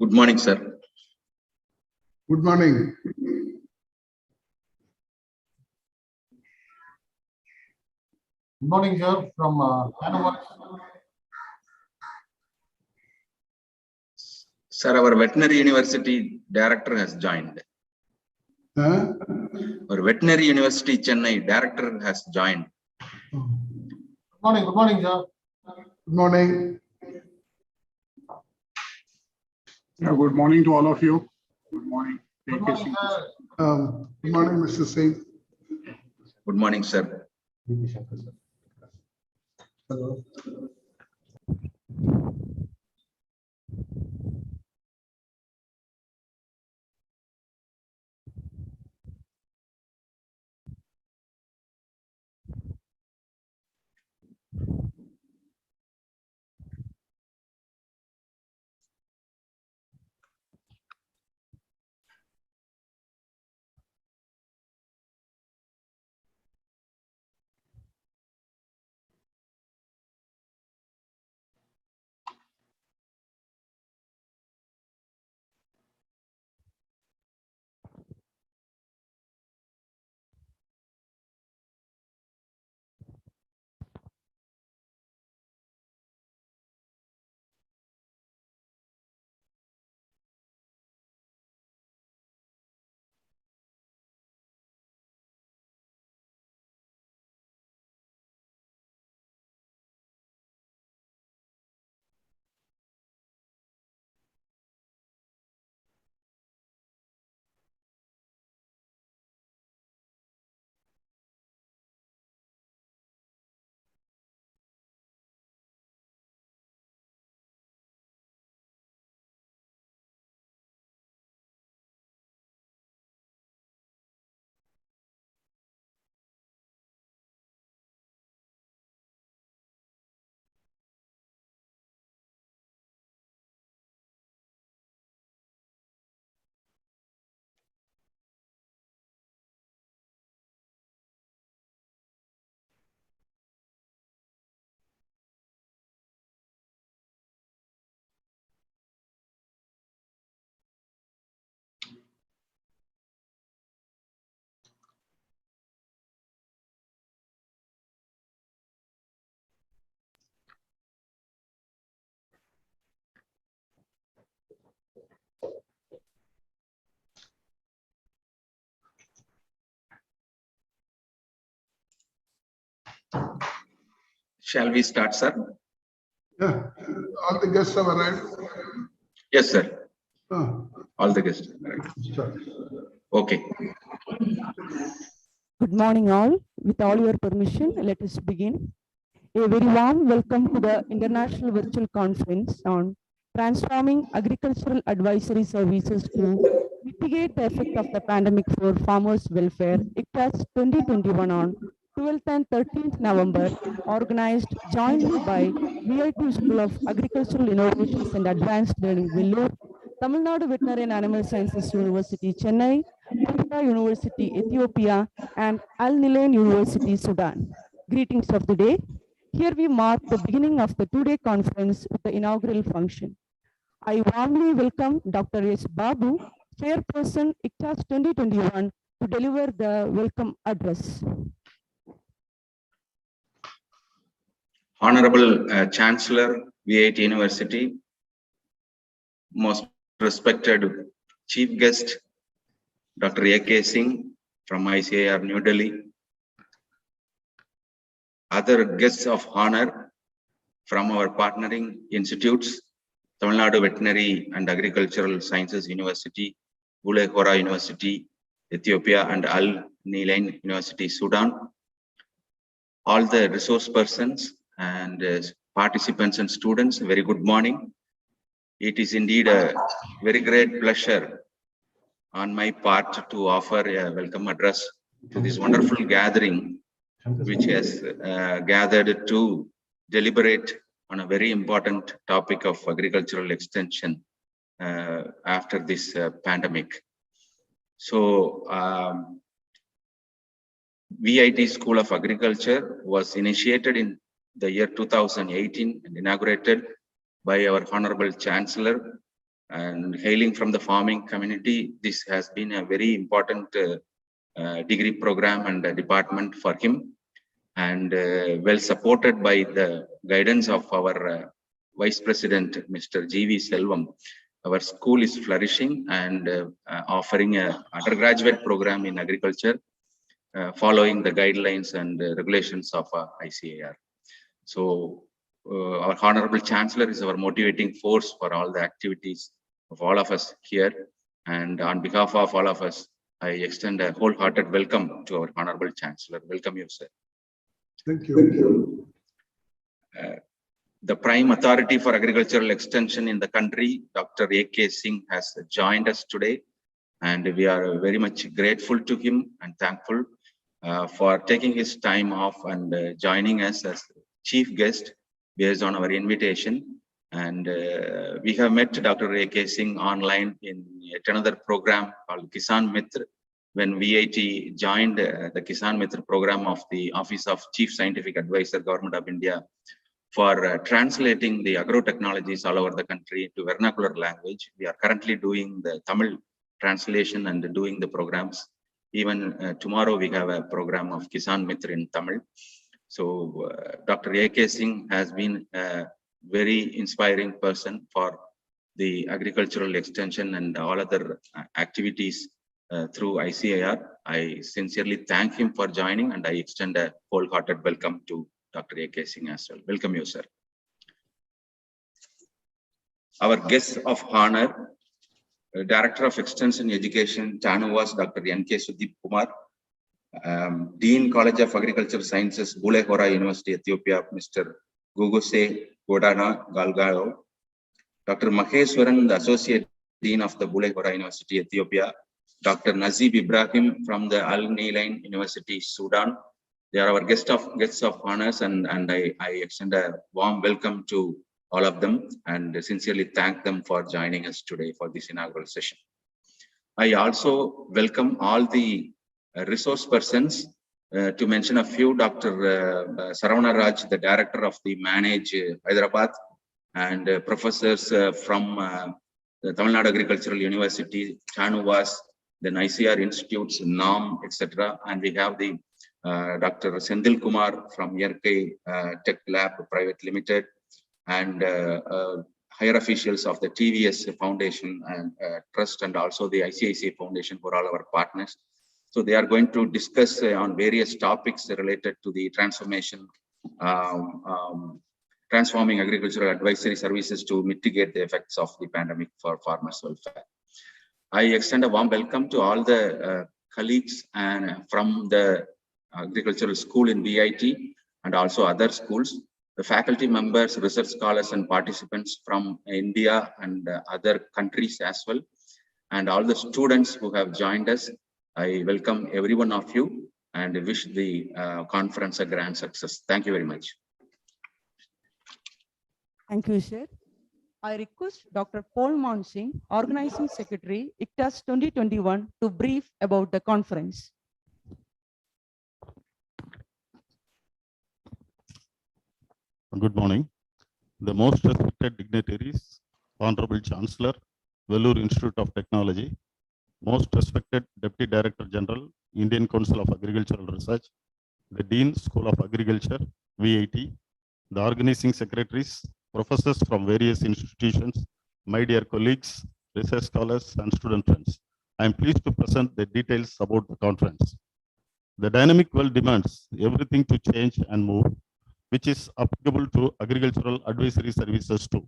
Good morning, sir. Good morning. Good morning, sir, from Hanover. Sir, our veterinary university director has joined. Huh? Our veterinary university Chennai director has joined. Good morning, sir. Good morning. Yeah, good morning to all of you. Good morning. Good morning, sir. Good morning, Mr. Singh. Good morning, sir. Hello. Shall we start, sir? Yeah, all the guests have arrived. Yes, sir. Oh, All the guests. sure. Okay. Good morning all. With all your permission, let us begin. A very warm welcome to the International Virtual Conference on Transforming Agricultural Advisory Services to Mitigate the Effect of the Pandemic for Farmers' Welfare, ICTAAS 2021 on 12th and 13th November, organized jointly by VIT School of Agricultural Innovations and Advanced Learning, Vellore, Tamil Nadu Veterinary and Animal Sciences University, Chennai, Purta University, Ethiopia, and Al Nilain University, Sudan. Greetings of the day. Here we mark the beginning of the two-day conference with the inaugural function. I warmly welcome Dr. S. Babu, Chairperson, ICTAAS 2021, to deliver the welcome address. Honorable Chancellor, VIT University, most respected chief guest, Dr. A.K. Singh from ICAR New Delhi, other guests of honor from our partnering institutes, Tamil Nadu Veterinary and Agricultural Sciences University, Bule Hora University, Ethiopia, and Al Nilain University, Sudan, all the resource persons and participants and students, very good morning. It is indeed a very great pleasure on my part to offer a welcome address to this wonderful gathering, which has gathered to deliberate on a very important topic of agricultural extension after this pandemic. So, VIT School of Agriculture was initiated in the year 2018 and inaugurated by our Honorable Chancellor. And hailing from the farming community, this has been a very important degree program and department for him, and well supported by the guidance of our Vice President, Mr. G.V. Selvam. Our school is flourishing and offering an undergraduate program in agriculture, following the guidelines and regulations of ICAR. So our Honorable Chancellor is our motivating force for all the activities of all of us here. And on behalf of all of us, I extend a wholehearted welcome to our Honorable Chancellor. Welcome you, sir. Thank you. The Prime Authority for Agricultural Extension in the country, Dr. A.K. Singh, has joined us today. And we are very much grateful to him and thankful for taking his time off and joining us as chief guest based on our invitation. And we have met Dr. A.K. Singh online in yet another program called Kisan Mitra, when VIT joined the Kisan Mitra program of the Office of Chief Scientific Advisor, Government of India, for translating the agro technologies all over the country to vernacular language. We are currently doing the Tamil translation and doing the programs. Even tomorrow we have a program of Kisan Mitra in Tamil. So Dr. A.K. Singh has been a very inspiring person for the agricultural extension and all other activities through ICAR. I sincerely thank him for joining, and I extend a wholehearted welcome to Dr. A.K. Singh as well. Welcome you, sir. Our guests of honor, Director of Extension Education, TANUAS, Dr. N.K. Sudeep Kumar, Dean College of Agricultural Sciences, Bule Hora University, Ethiopia, Mr. Guguse Godana Galgao, Dr. Maheswaran, the Associate Dean of the Bule Hora University, Ethiopia, Dr. Nazib Ibrahim from the Al Nilain University, Sudan. They are our guests of honors, and I extend a warm welcome to all of them and sincerely thank them for joining us today for this inaugural session. I also welcome all the resource persons. To mention a few, Dr. Saravana Raj, the Director of the Manage Hyderabad, and professors from the Tamil Nadu Agricultural University, TANUAS, then ICR Institutes, NAM, etc. And we have the Dr. Sendil Kumar from Yerkai Tech Lab Private Limited, and higher officials of the TVS Foundation and Trust, and also the ICICI Foundation for all our partners. So they are going to discuss on various topics related to the transforming agricultural advisory services to mitigate the effects of the pandemic for farmers' welfare. I extend a warm welcome to all the colleagues and from the agricultural school in VIT and also other schools, the faculty members, research scholars and participants from India and other countries as well, and all the students who have joined us. I welcome every one of you and wish the conference a grand success. Thank you very much. Thank you, sir. I request Dr. Paul Monsing, Organizing Secretary, ICTAAS 2021, to brief about the conference. Good morning. The most respected dignitaries, Honorable Chancellor, Vellore Institute of Technology, most respected Deputy Director General, Indian Council of Agricultural Research, the Dean School of Agriculture, VIT, the organizing secretaries, professors from various institutions, my dear colleagues, research scholars, and student friends. I am pleased to present the details about the conference. The dynamic world demands everything to change and move, which is applicable to agricultural advisory services too.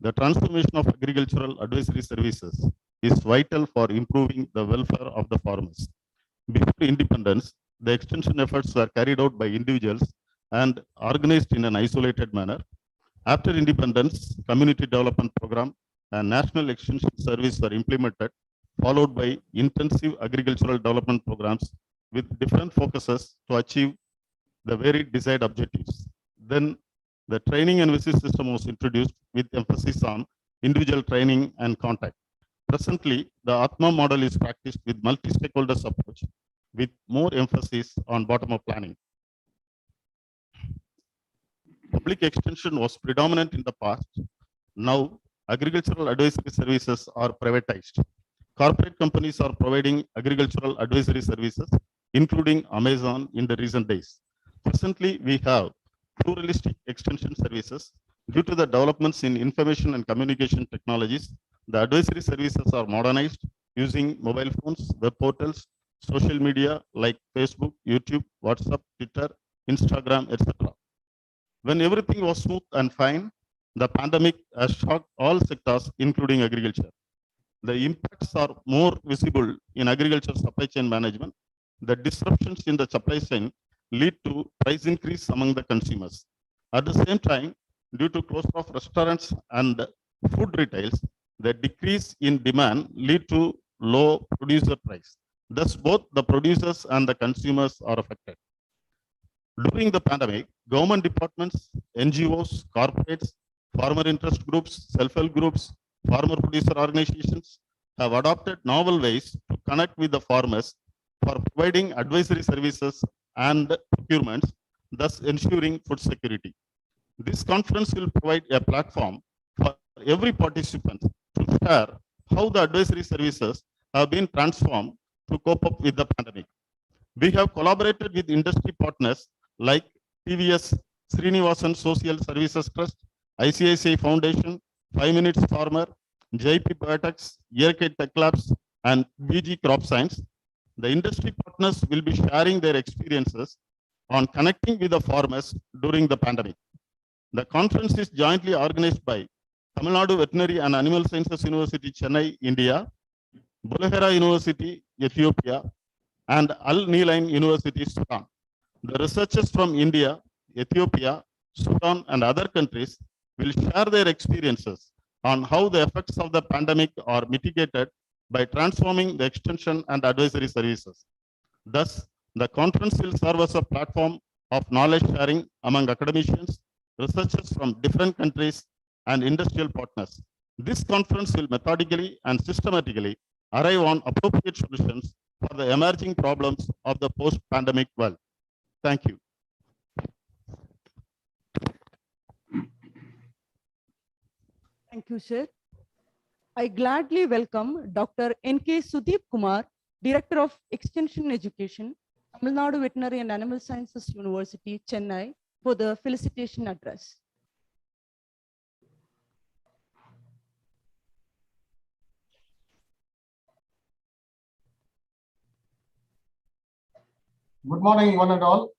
The transformation of agricultural advisory services is vital for improving the welfare of the farmers. Before independence, the extension efforts were carried out by individuals and organized in an isolated manner. After independence, community development program and national extension service were implemented, followed by intensive agricultural development programs with different focuses to achieve the very desired objectives. Then the training and visit system was introduced with emphasis on individual training and contact. Presently, the Atma model is practiced with multi-stakeholders approach with more emphasis on bottom-up planning. Public extension was predominant in the past. Now, agricultural advisory services are privatized. Corporate companies are providing agricultural advisory services, including Amazon in the recent days. Presently, we have pluralistic extension services. Due to the developments in information and communication technologies, the advisory services are modernized using mobile phones, web portals, social media like Facebook, YouTube, WhatsApp, Twitter, Instagram, etc. When everything was smooth and fine, the pandemic has shocked all sectors, including agriculture. The impacts are more visible in agriculture supply chain management. The disruptions in the supply chain lead to price increase among the consumers. At the same time, due to closure of restaurants and food retails, the decrease in demand lead to low producer price. Thus, both the producers and the consumers are affected. During the pandemic, government departments, NGOs, corporates, farmer interest groups, self-help groups, farmer producer organizations have adopted novel ways to connect with the farmers for providing advisory services and procurements, thus ensuring food security. This conference will provide a platform for every participant to share how the advisory services have been transformed to cope up with the pandemic. We have collaborated with industry partners like TVS, Srinivasan Social Services Trust, ICICI Foundation, 5 Minutes Farmer, JP Biotex, EarK Tech Labs, and BG Crop Science. The industry partners will be sharing their experiences on connecting with the farmers during the pandemic. The conference is jointly organized by Tamil Nadu Veterinary and Animal Sciences University, Chennai, India, Bulahera University, Ethiopia, and Al Nilain University, Sudan. The researchers from India, Ethiopia, Sudan, and other countries will share their experiences on how the effects of the pandemic are mitigated by transforming the extension and advisory services. Thus, the conference will serve as a platform of knowledge sharing among academicians, researchers from different countries, and industrial partners. This conference will methodically and systematically arrive on appropriate solutions for the emerging problems of the post-pandemic world. Thank you. Thank you, sir. I gladly welcome Dr. N.K. Sudeep Kumar, Director of Extension Education, Tamil Nadu Veterinary and Animal Sciences University, Chennai, for the felicitation address. Good morning, one and all.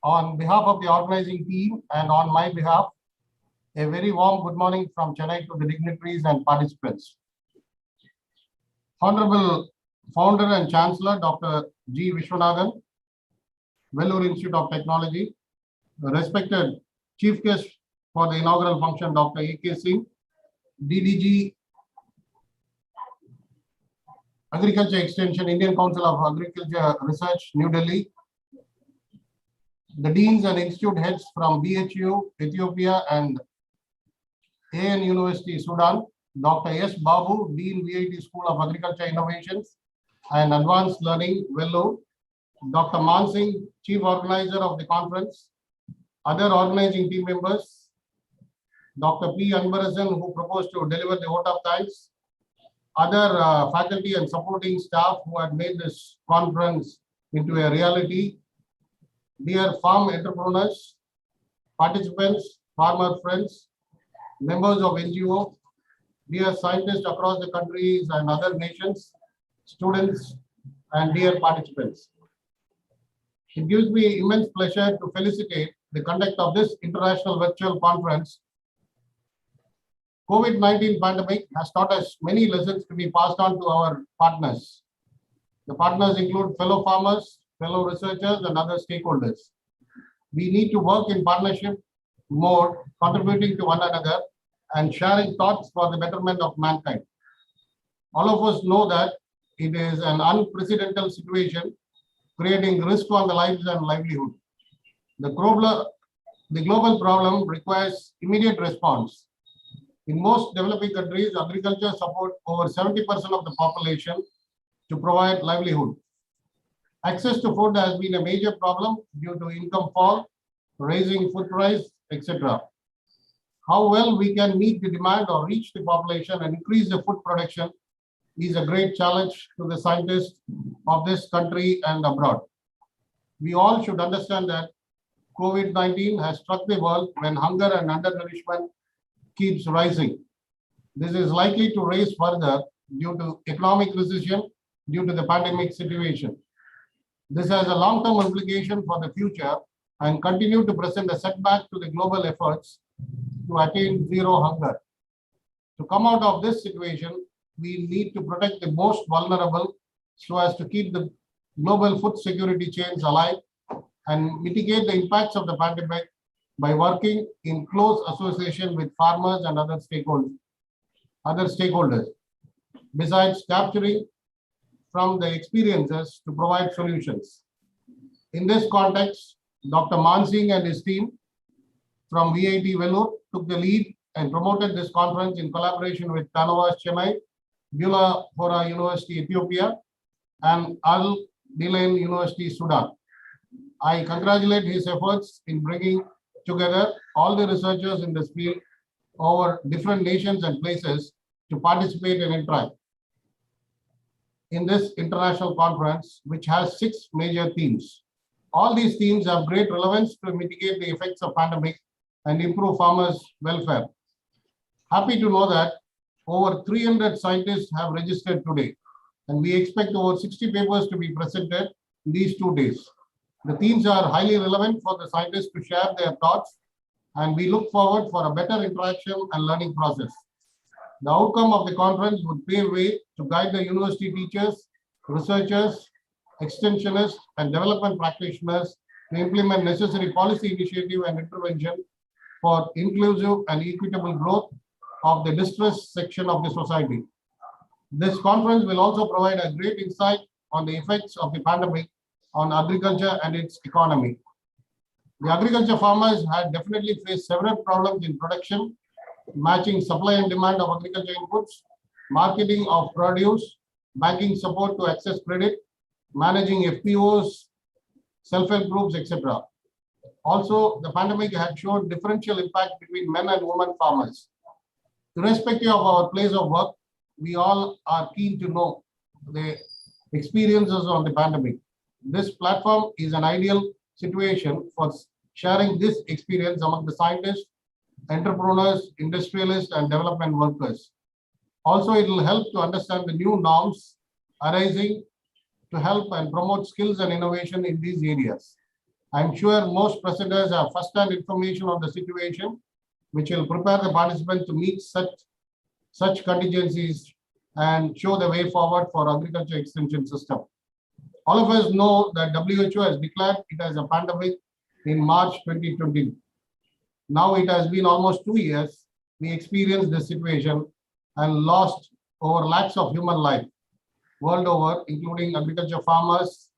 On behalf of the organizing team and on my behalf, a very warm good morning from Chennai to the dignitaries and participants. Honorable Founder and Chancellor, Dr. G. Vishwanathan, Vellore Institute of Technology, respected Chief Guest for the inaugural function, Dr. A.K. Singh, DDG, Agriculture Extension, Indian Council of Agriculture Research, New Delhi, the deans and institute heads from BHU, Ethiopia, and AN University, Sudan, Dr. S. Babu, Dean, VIT School of Agriculture Innovations and Advanced Learning, Vellore, Dr. Man Singh, Chief Organizer of the conference, other organizing team members, Dr. P. Anbarasan, who proposed to deliver the vote of thanks, other faculty and supporting staff who had made this conference into a reality, dear farm entrepreneurs, participants, farmer friends, members of NGO, dear scientists across the countries and other nations, students, and dear participants. It gives me immense pleasure to felicitate the conduct of this international virtual conference. COVID-19 pandemic has taught us many lessons to be passed on to our partners. The partners include fellow farmers, fellow researchers, and other stakeholders. We need to work in partnership mode, contributing to one another and sharing thoughts for the betterment of mankind. All of us know that it is an unprecedented situation, creating risk on the lives and livelihood. The global problem requires immediate response. In most developing countries, agriculture supports over 70% of the population to provide livelihood. Access to food has been a major problem due to income fall, raising food price, etc. How well we can meet the demand or reach the population and increase the food production is a great challenge to the scientists of this country and abroad. We all should understand that COVID-19 has struck the world when hunger and undernourishment keeps rising. This is likely to rise further due to economic recession due to the pandemic situation. This has a long-term implication for the future and continue to present a setback to the global efforts to attain zero hunger. To come out of this situation, we need to protect the most vulnerable so as to keep the global food security chains alive and mitigate the impacts of the pandemic by working in close association with farmers and other stakeholders. Besides capturing from the experiences to provide solutions. In this context, Dr. Man Singh and his team from VIT Vellore took the lead and promoted this conference in collaboration with Tanuvas Chennai, Bula Hora University Ethiopia, and Al Dilain University Sudan. I congratulate his efforts in bringing together all the researchers in this field over different nations and places to participate and interact in this international conference, which has 6 major themes. All these themes have great relevance to mitigate the effects of pandemic and improve farmers' welfare. Happy to know that over 300 scientists have registered today, and we expect over 60 papers to be presented in these 2 days. The themes are highly relevant for the scientists to share their thoughts, and we look forward for a better interaction and learning process. The outcome of the conference would pave way to guide the university teachers, researchers, extensionists, and development practitioners to implement necessary policy initiative and intervention for inclusive and equitable growth of the distressed section of the society. This conference will also provide a great insight on the effects of the pandemic on agriculture and its economy. The agriculture farmers had definitely faced several problems in production, matching supply and demand of agriculture inputs, marketing of produce, banking support to access credit, managing FPOs, self-help groups, etc. Also, the pandemic had shown differential impact between men and women farmers. Irrespective of our place of work, we all are keen to know the experiences on the pandemic. This platform is an ideal situation for sharing this experience among the scientists, entrepreneurs, industrialists, and development workers. Also, it will help to understand the new norms arising to help and promote skills and innovation in these areas. I'm sure most presenters have first-hand information on the situation, which will prepare the participants to meet such contingencies and show the way forward for agriculture extension system. All of us know that WHO has declared it as a pandemic in March 2020. Now it has been almost 2 years. We experienced this situation and lost over lakhs of human life world over, including agriculture farmers,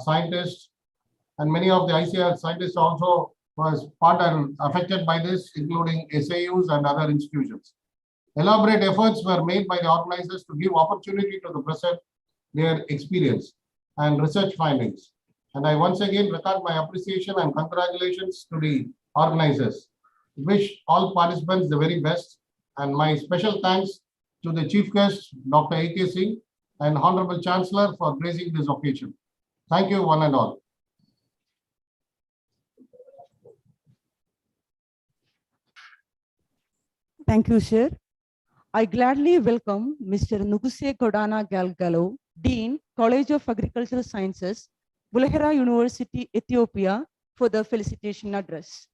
scientists, and many of the ICTAAS scientists also was part and affected by this, including SAUs and other institutions. Elaborate efforts were made by the organizers to give opportunity to the present their experience and research findings. And I once again record my appreciation and congratulations to the organizers. Wish all participants the very best, and my special thanks to the chief guest, Dr. A.K. Singh, and Honorable Chancellor for gracing this occasion. Thank you, one and all. Thank you, sir. I gladly welcome Mr. Nuguse Kodana Galgalo, Dean, College of Agricultural Sciences, Bulahera University, Ethiopia, for the felicitation address.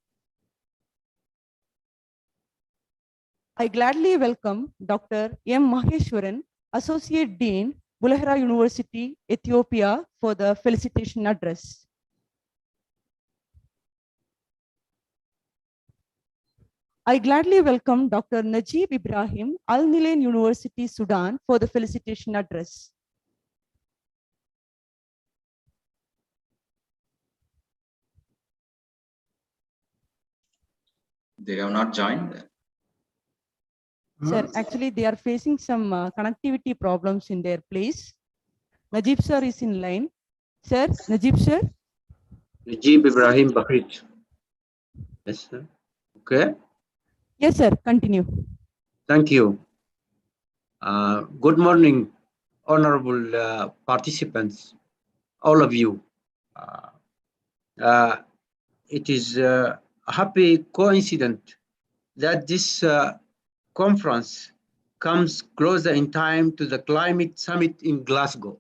I gladly welcome Dr. M. Maheshwaran, Associate Dean, Bulahera University, Ethiopia, for the felicitation address. I gladly welcome Dr. Najib Ibrahim, Al Nilain University, Sudan, for the felicitation address. They have not joined. Sir, actually, they are facing some connectivity problems in their place. Najib sir is in line. Sir, Najib sir. Najib Ibrahim Bakrit. Yes, sir. Okay. Yes, sir. Continue. Thank you. Good morning, honorable participants, all of you. It is a happy coincidence that this conference comes closer in time to the climate summit in Glasgow.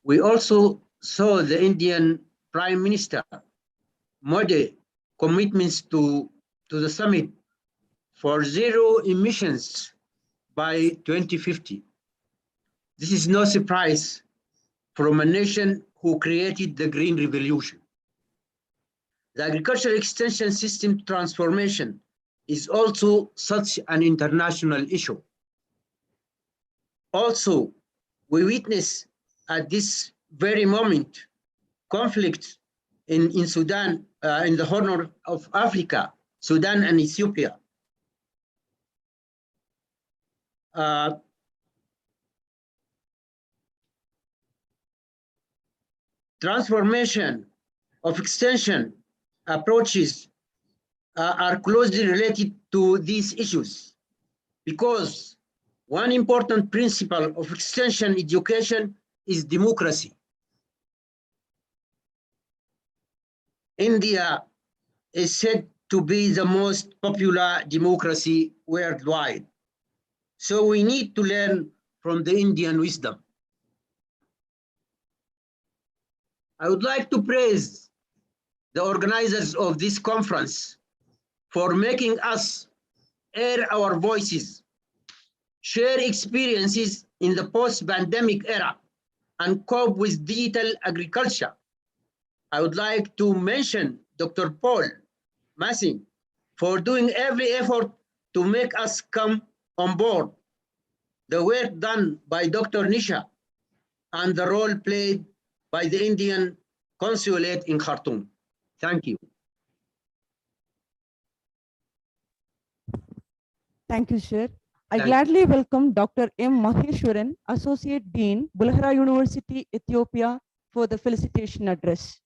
We also saw the Indian Prime Minister Modi commitments to the summit for zero emissions by 2050. This is no surprise from a nation who created the Green Revolution. The agricultural extension system transformation is also such an international issue. Also, we witness at this very moment conflict in Sudan, in the Horn of Africa, Sudan and Ethiopia. Transformation of extension approaches are closely related to these issues because one important principle of extension education is democracy. India is said to be the most popular democracy worldwide. So we need to learn from the Indian wisdom. I would like to praise the organizers of this conference for making us air our voices, share experiences in the post-pandemic era, and cope with digital agriculture. I would like to mention Dr. Paul Massing for doing every effort to make us come on board, the work done by Dr. Nisha, and the role played by the Indian consulate in Khartoum. Thank you. Thank you, sir. I Thank gladly welcome Dr. M. Maheshwaran, Associate Dean, Bulahera University, Ethiopia, for the felicitation address.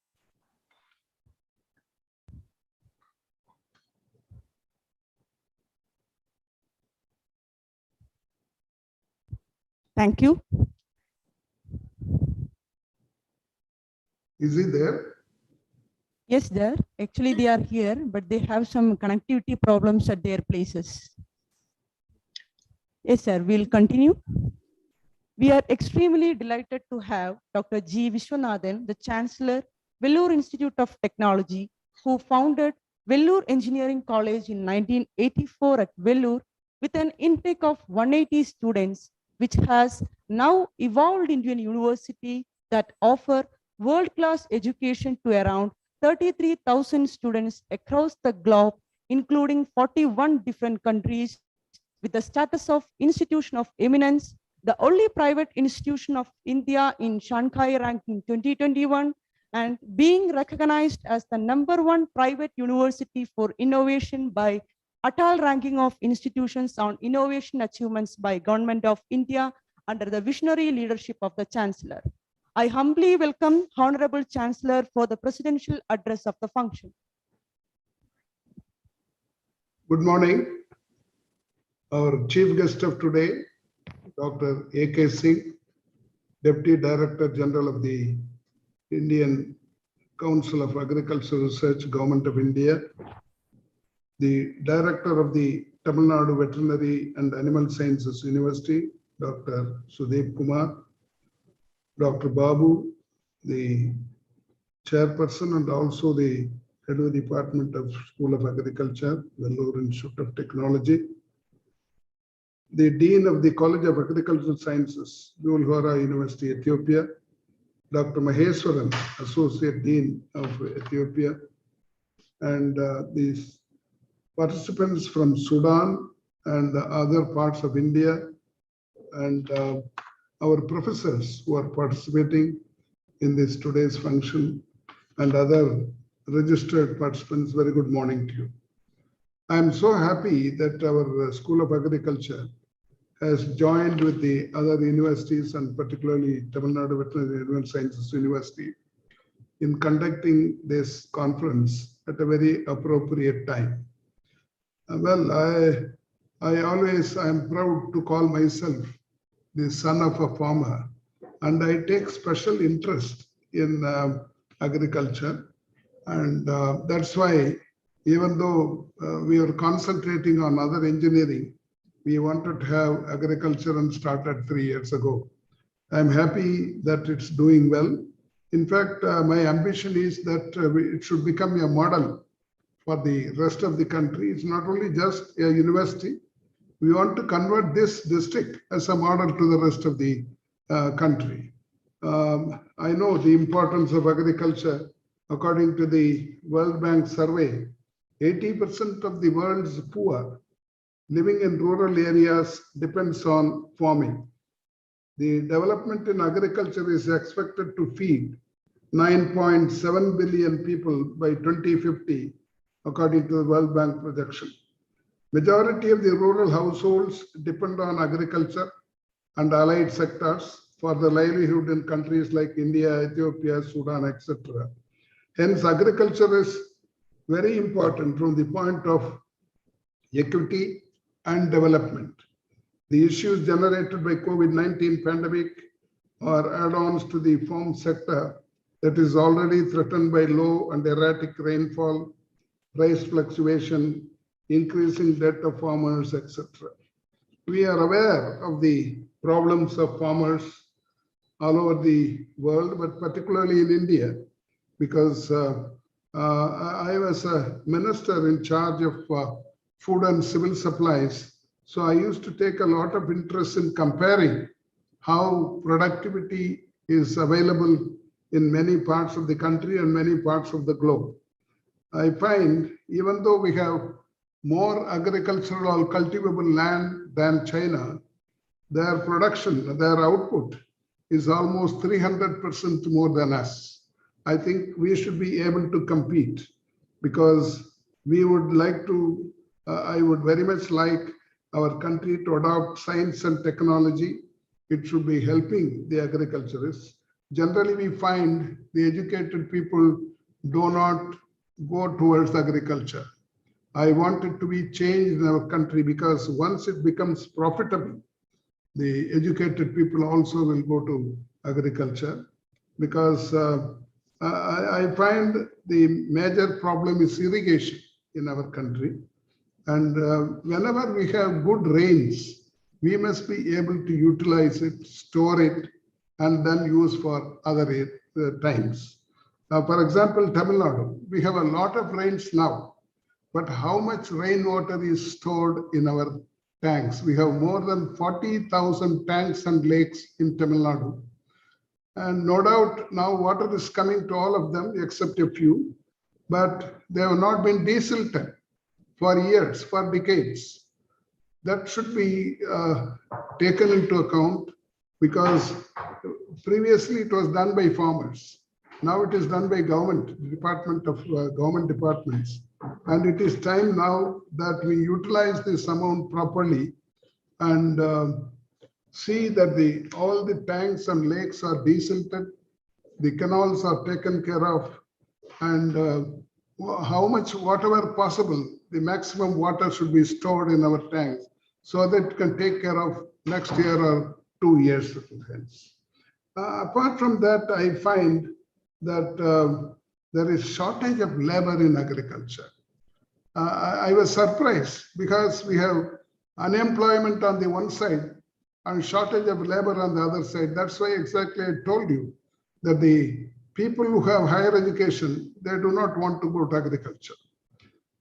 Thank you. Is he there? Yes, sir. Actually, they are here, but they have some connectivity problems at their places. Yes, sir. We'll continue. We are extremely delighted to have Dr. G. Vishwanathan, the Chancellor, Vellore Institute of Technology, who founded Vellore Engineering College in 1984 at Vellore with an intake of 180 students, which has now evolved into a university that offers world-class education to around 33,000 students across the globe, including 41 different countries, with the status of Institution of Eminence, the only private institution of India in Shanghai ranking 2021, and being recognized as the #1 private university for innovation by Atal ranking of institutions on innovation achievements by Government of India under the visionary leadership of the Chancellor. I humbly welcome Honorable Chancellor for the presidential address of the function. Good morning. Our chief guest of today, Dr. A.K. Singh, Deputy Director General of the Indian Council of Agricultural Research, Government of India, the Director of the Tamil Nadu Veterinary and Animal Sciences University, Dr. Sudeep Kumar, Dr. Babu, the chairperson and also the head of the Department of School of Agriculture, Vellore Institute of Technology, the Dean of the College of Agricultural Sciences, Bulhora University, Ethiopia, Dr. Maheswaran, Associate Dean of Ethiopia, and these participants from Sudan and other parts of India, and our professors who are participating in this today's function, and other registered participants, very good morning to you. I am so happy that our School of Agriculture has joined with the other universities and particularly Tamil Nadu Veterinary and Animal Sciences University in conducting this conference at a very appropriate time. Well, I am proud to call myself the son of a farmer, and I take special interest in agriculture. And that's why, even though we are concentrating on other engineering, we wanted to have agriculture and started 3 years ago. I'm happy that it's doing well. In fact, my ambition is that it should become a model for the rest of the country. It's not only just a university. We want to convert this district as a model to the rest of the country. I know the importance of agriculture. According to the World Bank survey, 80% of the world's poor living in rural areas depends on farming. The development in agriculture is expected to feed 9.7 billion people by 2050, according to the World Bank projection. Majority of the rural households depend on agriculture and allied sectors for the livelihood in countries like India, Ethiopia, Sudan, etc. Hence, agriculture is very important from the point of equity and development. The issues generated by COVID-19 pandemic are add-ons to the farm sector that is already threatened by low and erratic rainfall, price fluctuation, increasing debt of farmers, etc. We are aware of the problems of farmers all over the world, but particularly in India, because I was a minister in charge of food and civil supplies. So I used to take a lot of interest in comparing how productivity is available in many parts of the country and many parts of the globe. I find even though we have more agricultural cultivable land than China, their production, their output is almost 300% more than us. I think we should be able to compete because we would like to, I would very much like our country to adopt science and technology. It should be helping the agriculturists. Generally, we find the educated people do not go towards agriculture. I want it to be changed in our country because once it becomes profitable, the educated people also will go to agriculture because I find the major problem is irrigation in our country. And whenever we have good rains, we must be able to utilize it, store it, and then use for other times. For example, Tamil Nadu, we have a lot of rains now, but how much rainwater is stored in our tanks? We have more than 40,000 tanks and lakes in Tamil Nadu. And no doubt now water is coming to all of them except a few, but they have not been desilted for years, for decades. That should be taken into account because previously it was done by farmers. Now it is done by government, Department of Government Departments. And it is time now that we utilize this amount properly and see that all the tanks and lakes are desilted, the canals are taken care of, and how much, whatever possible, the maximum water should be stored in our tanks so that it can take care of next year or 2 years hence. Apart from that, I find that there is shortage of labor in agriculture. I was surprised because we have unemployment on the one side and shortage of labor on the other side. That's why exactly I told you that the people who have higher education, they do not want to go to agriculture.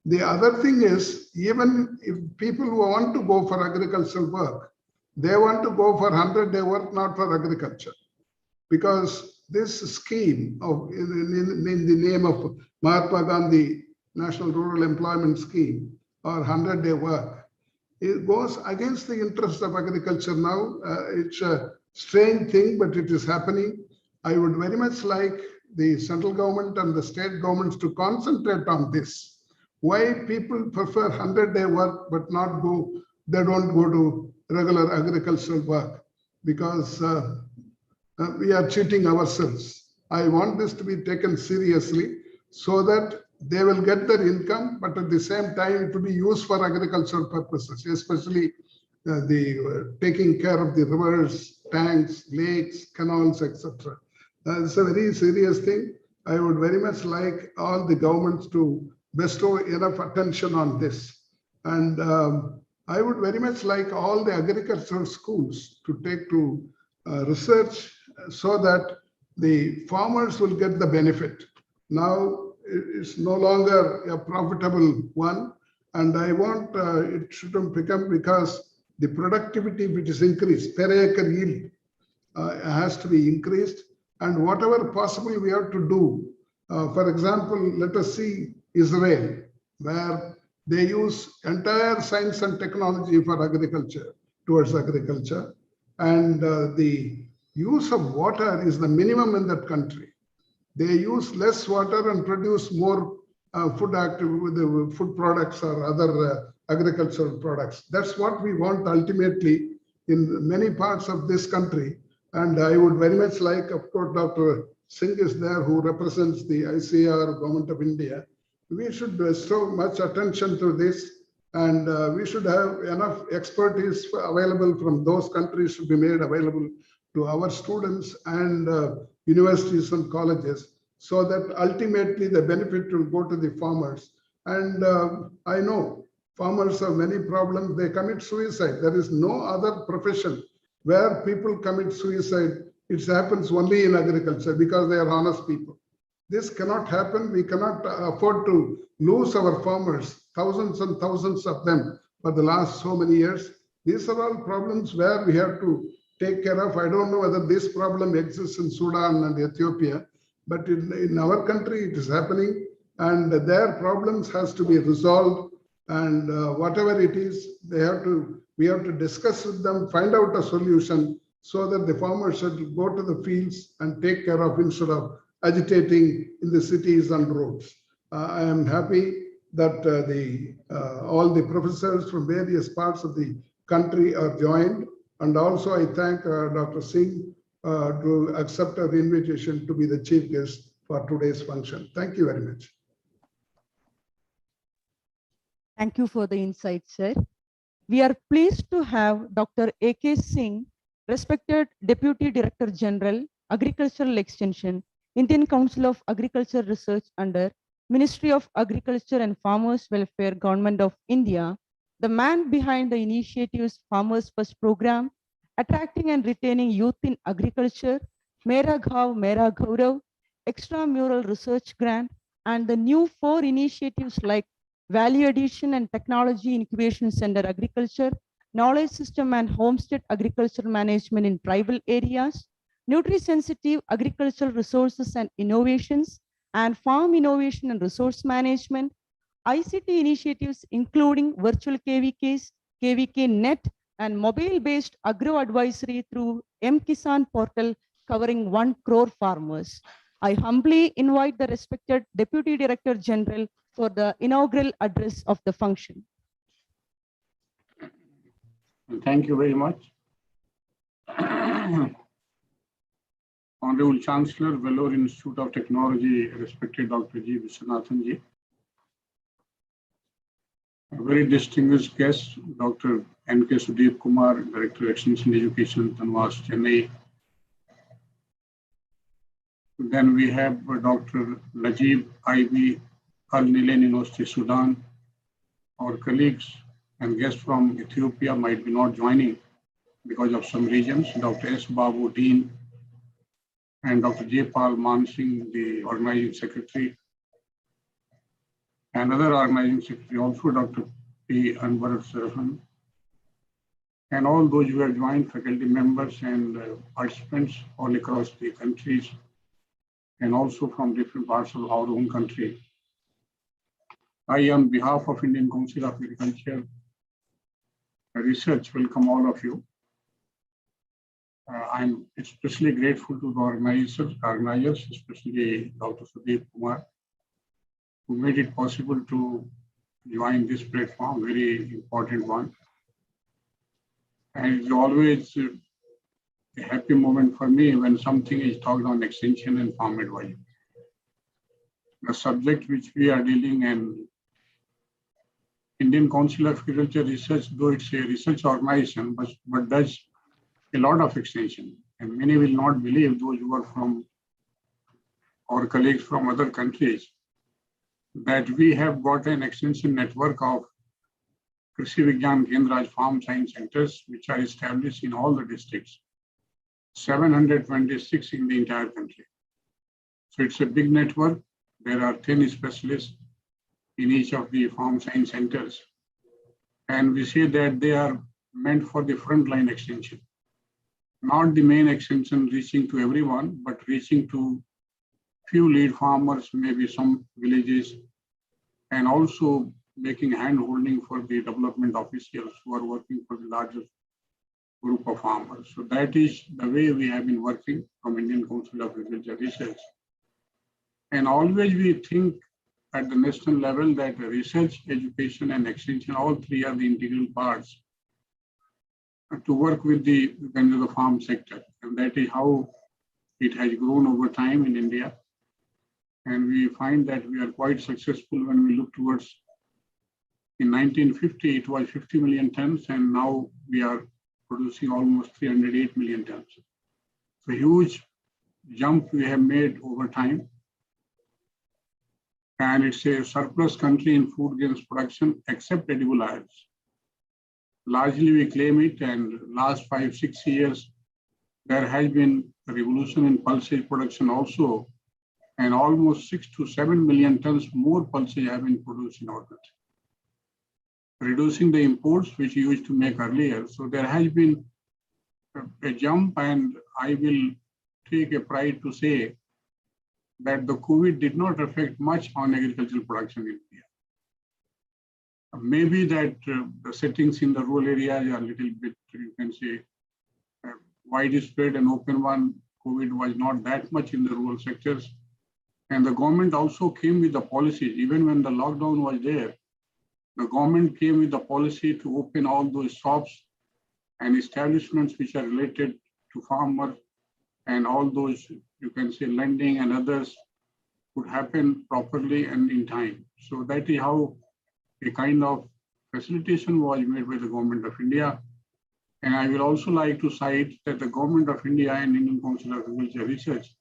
The other thing is, even if people who want to go for agricultural work, they want to go for 100-day work, not for agriculture. Because this scheme of in the name of Mahatma Gandhi National Rural Employment Scheme or 100-day work, it goes against the interest of agriculture now. It's a strange thing, but it is happening. I would very much like the central government and the state governments to concentrate on this. Why people prefer 100-day work but not go, they don't go to regular agricultural work, because we are cheating ourselves. I want this to be taken seriously so that they will get their income, but at the same time it will be used for agricultural purposes, especially taking care of the rivers, tanks, lakes, canals, etc. It's a very serious thing. I would very much like all the governments to bestow enough attention on this. And I would very much like all the agricultural schools to take to research so that the farmers will get the benefit. Now it's no longer a profitable one, and I want it shouldn't become, because the productivity which is increased, per acre yield has to be increased, and whatever possible we have to do. For example, let us see Israel, where they use entire science and technology for agriculture, towards agriculture, and the use of water is the minimum in that country. They use less water and produce more food products or other agricultural products. That's what we want ultimately in many parts of this country. And I would very much like, of course, Dr. Singh is there, who represents the ICAR Government of India. We should bestow much attention to this, and we should have enough expertise available from those countries to be made available to our students and universities and colleges, so that ultimately the benefit will go to the farmers. And I know farmers have many problems. They commit suicide. There is no other profession where people commit suicide. It happens only in agriculture because they are honest people. This cannot happen. We cannot afford to lose our farmers, thousands and thousands of them for the last so many years. These are all problems where we have to take care of. I don't know whether this problem exists in Sudan and Ethiopia, but in our country it is happening, and their problems has to be resolved. And whatever it is, we have to discuss with them, find out a solution so that the farmers should go to the fields and take care of, instead of agitating in the cities and roads. I am happy that all the professors from various parts of the country are joined. And also I thank Dr. Singh to accept our invitation to be the chief guest for today's function. Thank you very much. Thank you for the insight, sir. We are pleased to have Dr. A.K. Singh, respected Deputy Director General, Agricultural Extension, Indian Council of Agriculture Research under Ministry of Agriculture and Farmers Welfare, Government of India, the man behind the initiatives Farmers First program, attracting and retaining youth in agriculture, Mera Ghav, Mera Gaurav, extramural research grant, and the new 4 initiatives like Value Addition and Technology Incubation Center Agriculture, Knowledge System and Homestead Agricultural Management in Tribal Areas, Nutri-Sensitive Agricultural Resources and Innovations, and Farm Innovation and Resource Management, ICT initiatives including virtual KVKs, KVK Net, and mobile-based agro-advisory through M-Kisan portal covering 1 crore farmers. I humbly invite the respected Deputy Director General for the inaugural address of the function. Thank you very much. Honorable Chancellor, Vellore Institute of Technology, respected Dr. G. Viswanathan ji. A very distinguished guest, Dr. N.K. Sudeep Kumar, Director Extension Education, Tanwas, Chennai. Then we have Dr. Najib Ivy, Al Nilan University, Sudan. our colleagues and guests from Ethiopia might be not joining because of some reasons. Dr. S. Babu, Dean, and Dr. J. Pal Mansingh, the organizing secretary, and other organizing secretary, also Dr. P. Anwar Sarhan, and all those who have joined, faculty members and participants all across the countries, and also from different parts of our own country. I, on behalf of Indian Council of Agriculture Research, welcome all of you. I'm especially grateful to the organizers, especially Dr. Sudeep Kumar, who made it possible to join this platform, very important one. And it's always a happy moment for me when something is talked on extension and farm advisory. The subject which we are dealing and Indian Council of Agriculture Research, though it's a research organization, but does a lot of extension. And many will not believe, those who are from our colleagues from other countries, that we have got an extension network of Krishi Vigyan Kendraj farm science centers, which are established in all the districts, 726 in the entire country. So it's a big network. There are 10 specialists in each of the farm science centers. And we say that they are meant for the frontline extension, not the main extension reaching to everyone, but reaching to few lead farmers, maybe some villages, and also making hand-holding for the development officials who are working for the larger group of farmers. So that is the way we have been working from Indian Council of Agriculture Research. And always we think at the national level that research, education, and extension, all three are the integral parts to work with the farm sector. And that is how it has grown over time in India. And we find that we are quite successful when we look towards, in 1950, it was 50 million tons, and now we are producing almost 308 million tons. So huge jump we have made over time. And it's a surplus country in food grains production, except edible oils. Largely we claim it, and last 5-6 years, there has been a revolution in pulses production also, and almost 6 to 7 million tons more pulses have been produced in our country, reducing the imports which we used to make earlier. So there has been a jump, and I will take a pride to say that the COVID did not affect much on agricultural production in India. Maybe that the settings in the rural areas are a little bit, you can say, widespread and open one. COVID was not that much in the rural sectors. And the government also came with the policies. Even when the lockdown was there, the government came with the policy to open all those shops and establishments which are related to farmers, and all those, you can say, lending and others would happen properly and in time. So that is how a kind of facilitation was made by the Government of India. And I will also like to cite that the Government of India and Indian Council of Agriculture Research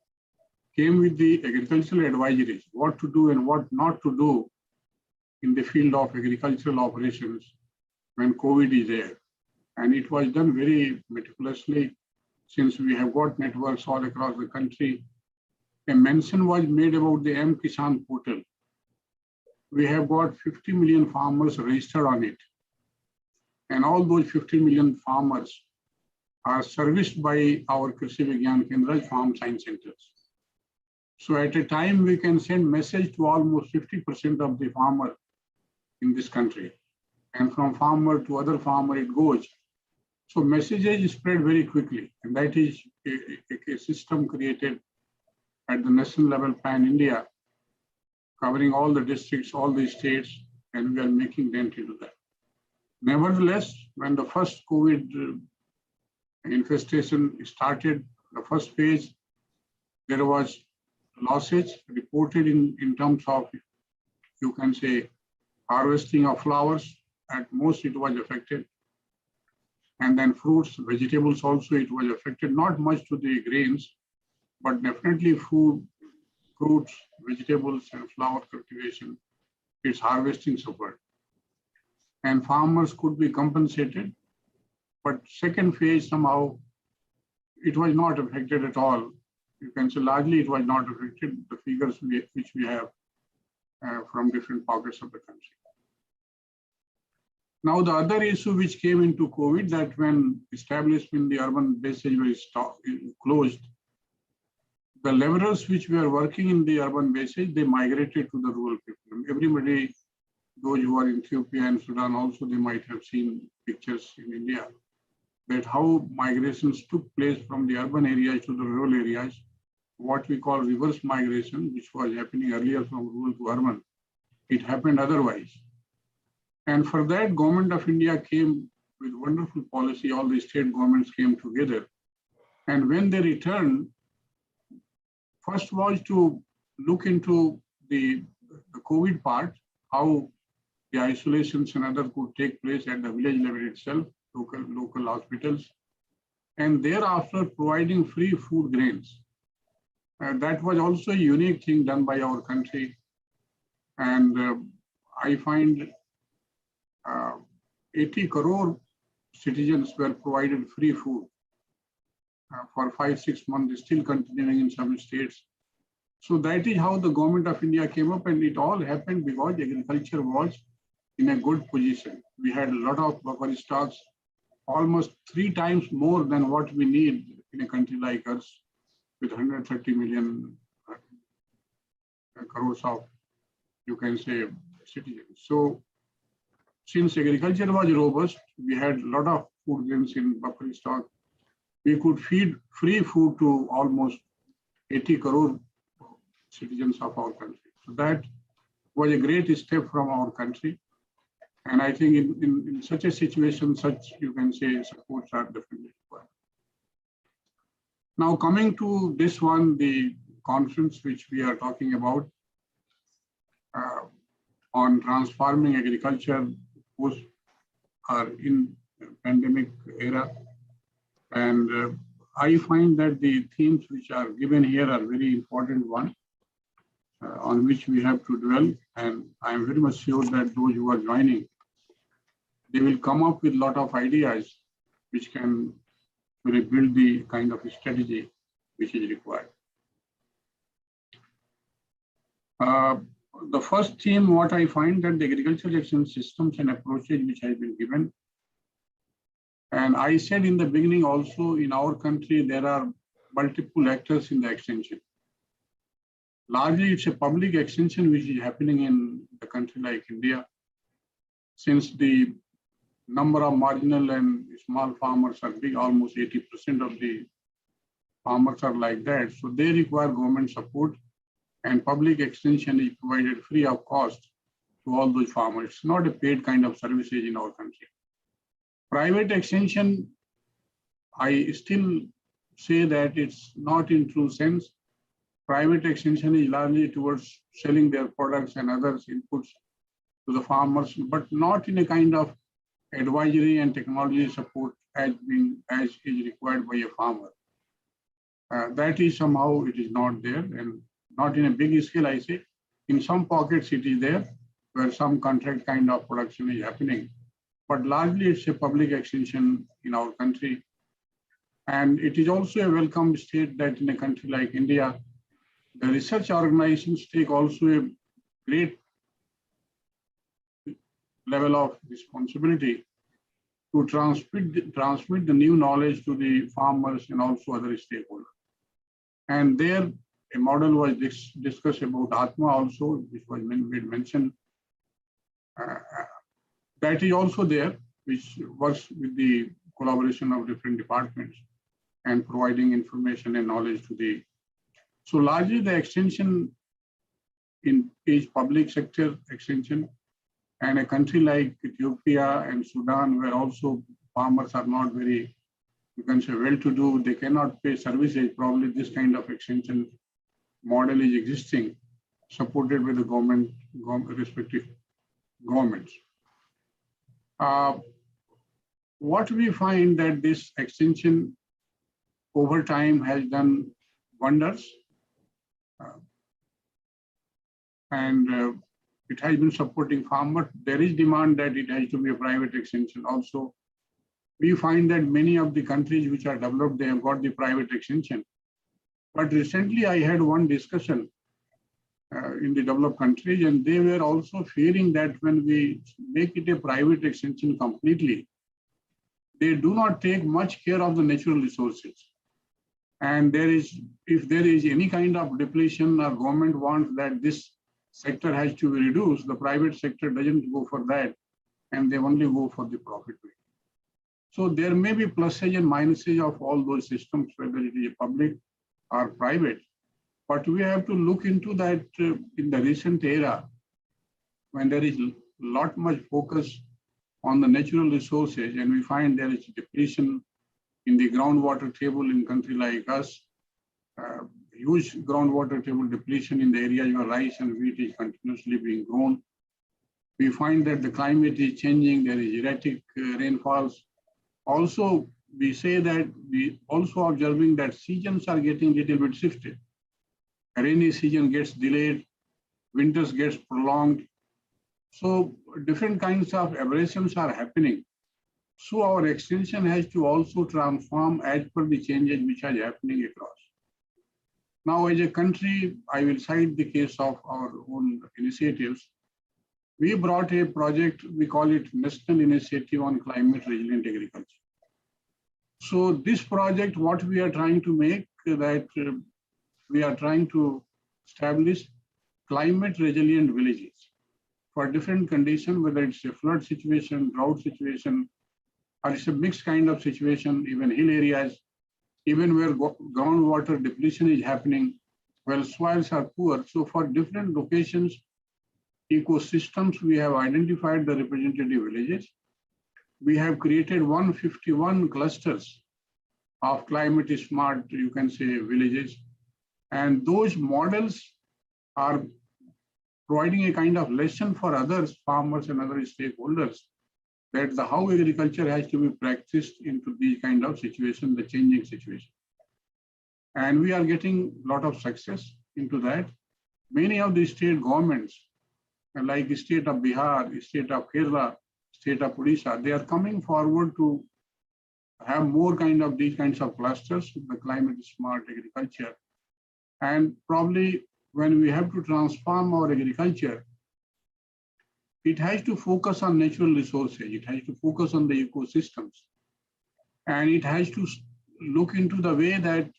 came with the agricultural advisories, what to do and what not to do in the field of agricultural operations when COVID is there. And it was done very meticulously, since we have got networks all across the country. A mention was made about the M-Kisan portal. We have got 50 million farmers registered on it. And all those 50 million farmers are serviced by our Krishi Vigyan Kendraj farm science centers. So at a time, we can send message to almost 50% of the farmer in this country. And from farmer to other farmer, it goes. So messages spread very quickly. And that is a system created at the national level, pan-India, covering all the districts, all the states, and we are making dent into that. Nevertheless, when the first COVID infestation started, the first phase, there was losses reported in terms of, you can say, harvesting of flowers. At most, it was affected. And then fruits, vegetables also, it was affected, not much to the grains, but definitely food, fruits, vegetables, and flower cultivation, its harvesting suffered. and farmers could be compensated. But second phase, somehow, it was not affected at all. You can say largely it was not affected, the figures which we have from different pockets of the country. Now, the other issue which came into COVID, that when establishment in the urban bases were closed, the laborers which were working in the urban bases, they migrated to the rural people. Everybody, those who are in Ethiopia and Sudan also, they might have seen pictures in India, that how migrations took place from the urban areas to the rural areas, what we call reverse migration, which was happening earlier from rural to urban. It happened otherwise. And for that, Government of India came with wonderful policy. All the state governments came together. And when they returned, first was to look into the COVID part, how the isolations and other could take place at the village level itself, local hospitals, and thereafter providing free food grains. That was also a unique thing done by our country. And I find 80 crore citizens were provided free food for 5-6 months, still continuing in some states. So that is how the Government of India came up, and it all happened because agriculture was in a good position. We had a lot of buffer stocks, almost 3 times more than what we need in a country like us, with 130 million crores of, you can say, citizens. So since agriculture was robust, we had a lot of food grains in buffer stock. We could feed free food to almost 80 crore citizens of our country. So that was a great step from our country. And I think in such a situation, such, you can say, supports are definitely required. Now coming to this one, the conference which we are talking about on transforming agriculture post or in pandemic era. And I find that the themes which are given here are very important ones on which we have to dwell. And I am very much sure that those who are joining, they will come up with a lot of ideas which can really build the kind of strategy which is required. The first theme, what I find that the agricultural exchange systems and approaches which have been given. And I said in the beginning also, in our country, there are multiple actors in the extension. Largely, it's a public extension which is happening in a country like India. Since the number of marginal and small farmers are big, almost 80% of the farmers are like that. So they require government support, and public extension is provided free of cost to all those farmers. It's not a paid kind of services in our country. Private extension, I still say that it's not in true sense. Private extension is largely towards selling their products and other inputs to the farmers, but not in a kind of advisory and technology support as is required by a farmer. That is somehow it is not there, and not in a big scale, I say. In some pockets it is there, where some contract kind of production is happening, but largely it's a public extension in our country. And it is also a welcome state that in a country like India, the research organizations take also a great level of responsibility to transmit the new knowledge to the farmers and also other stakeholders. And there, a model was discussed about Atma also, which was made mention. That is also there, which works with the collaboration of different departments and providing information and knowledge to the. So largely the extension is public sector extension, and a country like Ethiopia and Sudan, where also farmers are not very, you can say, well-to-do, they cannot pay services. Probably this kind of extension model is existing, supported with the respective governments. What we find that this extension over time has done wonders. And it has been supporting farmers. There is demand that it has to be a private extension also. We find that many of the countries which are developed, they have got the private extension. But recently I had one discussion in the developed countries, and they were also fearing that when we make it a private extension completely, they do not take much care of the natural resources. And if there is any kind of depletion, or government wants that this sector has to be reduced, the private sector doesn't go for that, and they only go for the profit way. So there may be pluses and minuses of all those systems, whether it is public or private. But we have to look into that in the recent era, when there is lot much focus on the natural resources, and we find there is depletion in the groundwater table in country like us, huge groundwater table depletion in the areas where rice and wheat is continuously being grown. We find that the climate is changing, there is erratic rainfalls. Also, we say that we also observing that seasons are getting a little bit shifted. Rainy season gets delayed, winters gets prolonged. So different kinds of aberrations are happening. So our extension has to also transform as per the changes which are happening across. Now, as a country, I will cite the case of our own initiatives. We brought a project, we call it National Initiative on Climate Resilient Agriculture. So this project, what we are trying to make, that we are trying to establish climate resilient villages for different conditions, whether it's a flood situation, drought situation, or it's a mixed kind of situation, even hill areas, even where groundwater depletion is happening, where soils are poor. So for different locations, ecosystems, we have identified the representative villages. We have created 151 clusters of climate smart, you can say, villages. And those models are providing a kind of lesson for others, farmers and other stakeholders, that how agriculture has to be practiced into these kind of situation, the changing situation. And we are getting a lot of success into that. Many of the state governments, like the state of Bihar, state of Kerala, state of Odisha, they are coming forward to have more kind of these kinds of clusters, the climate smart agriculture. And probably when we have to transform our agriculture, it has to focus on natural resources, it has to focus on the ecosystems, and it has to look into the way that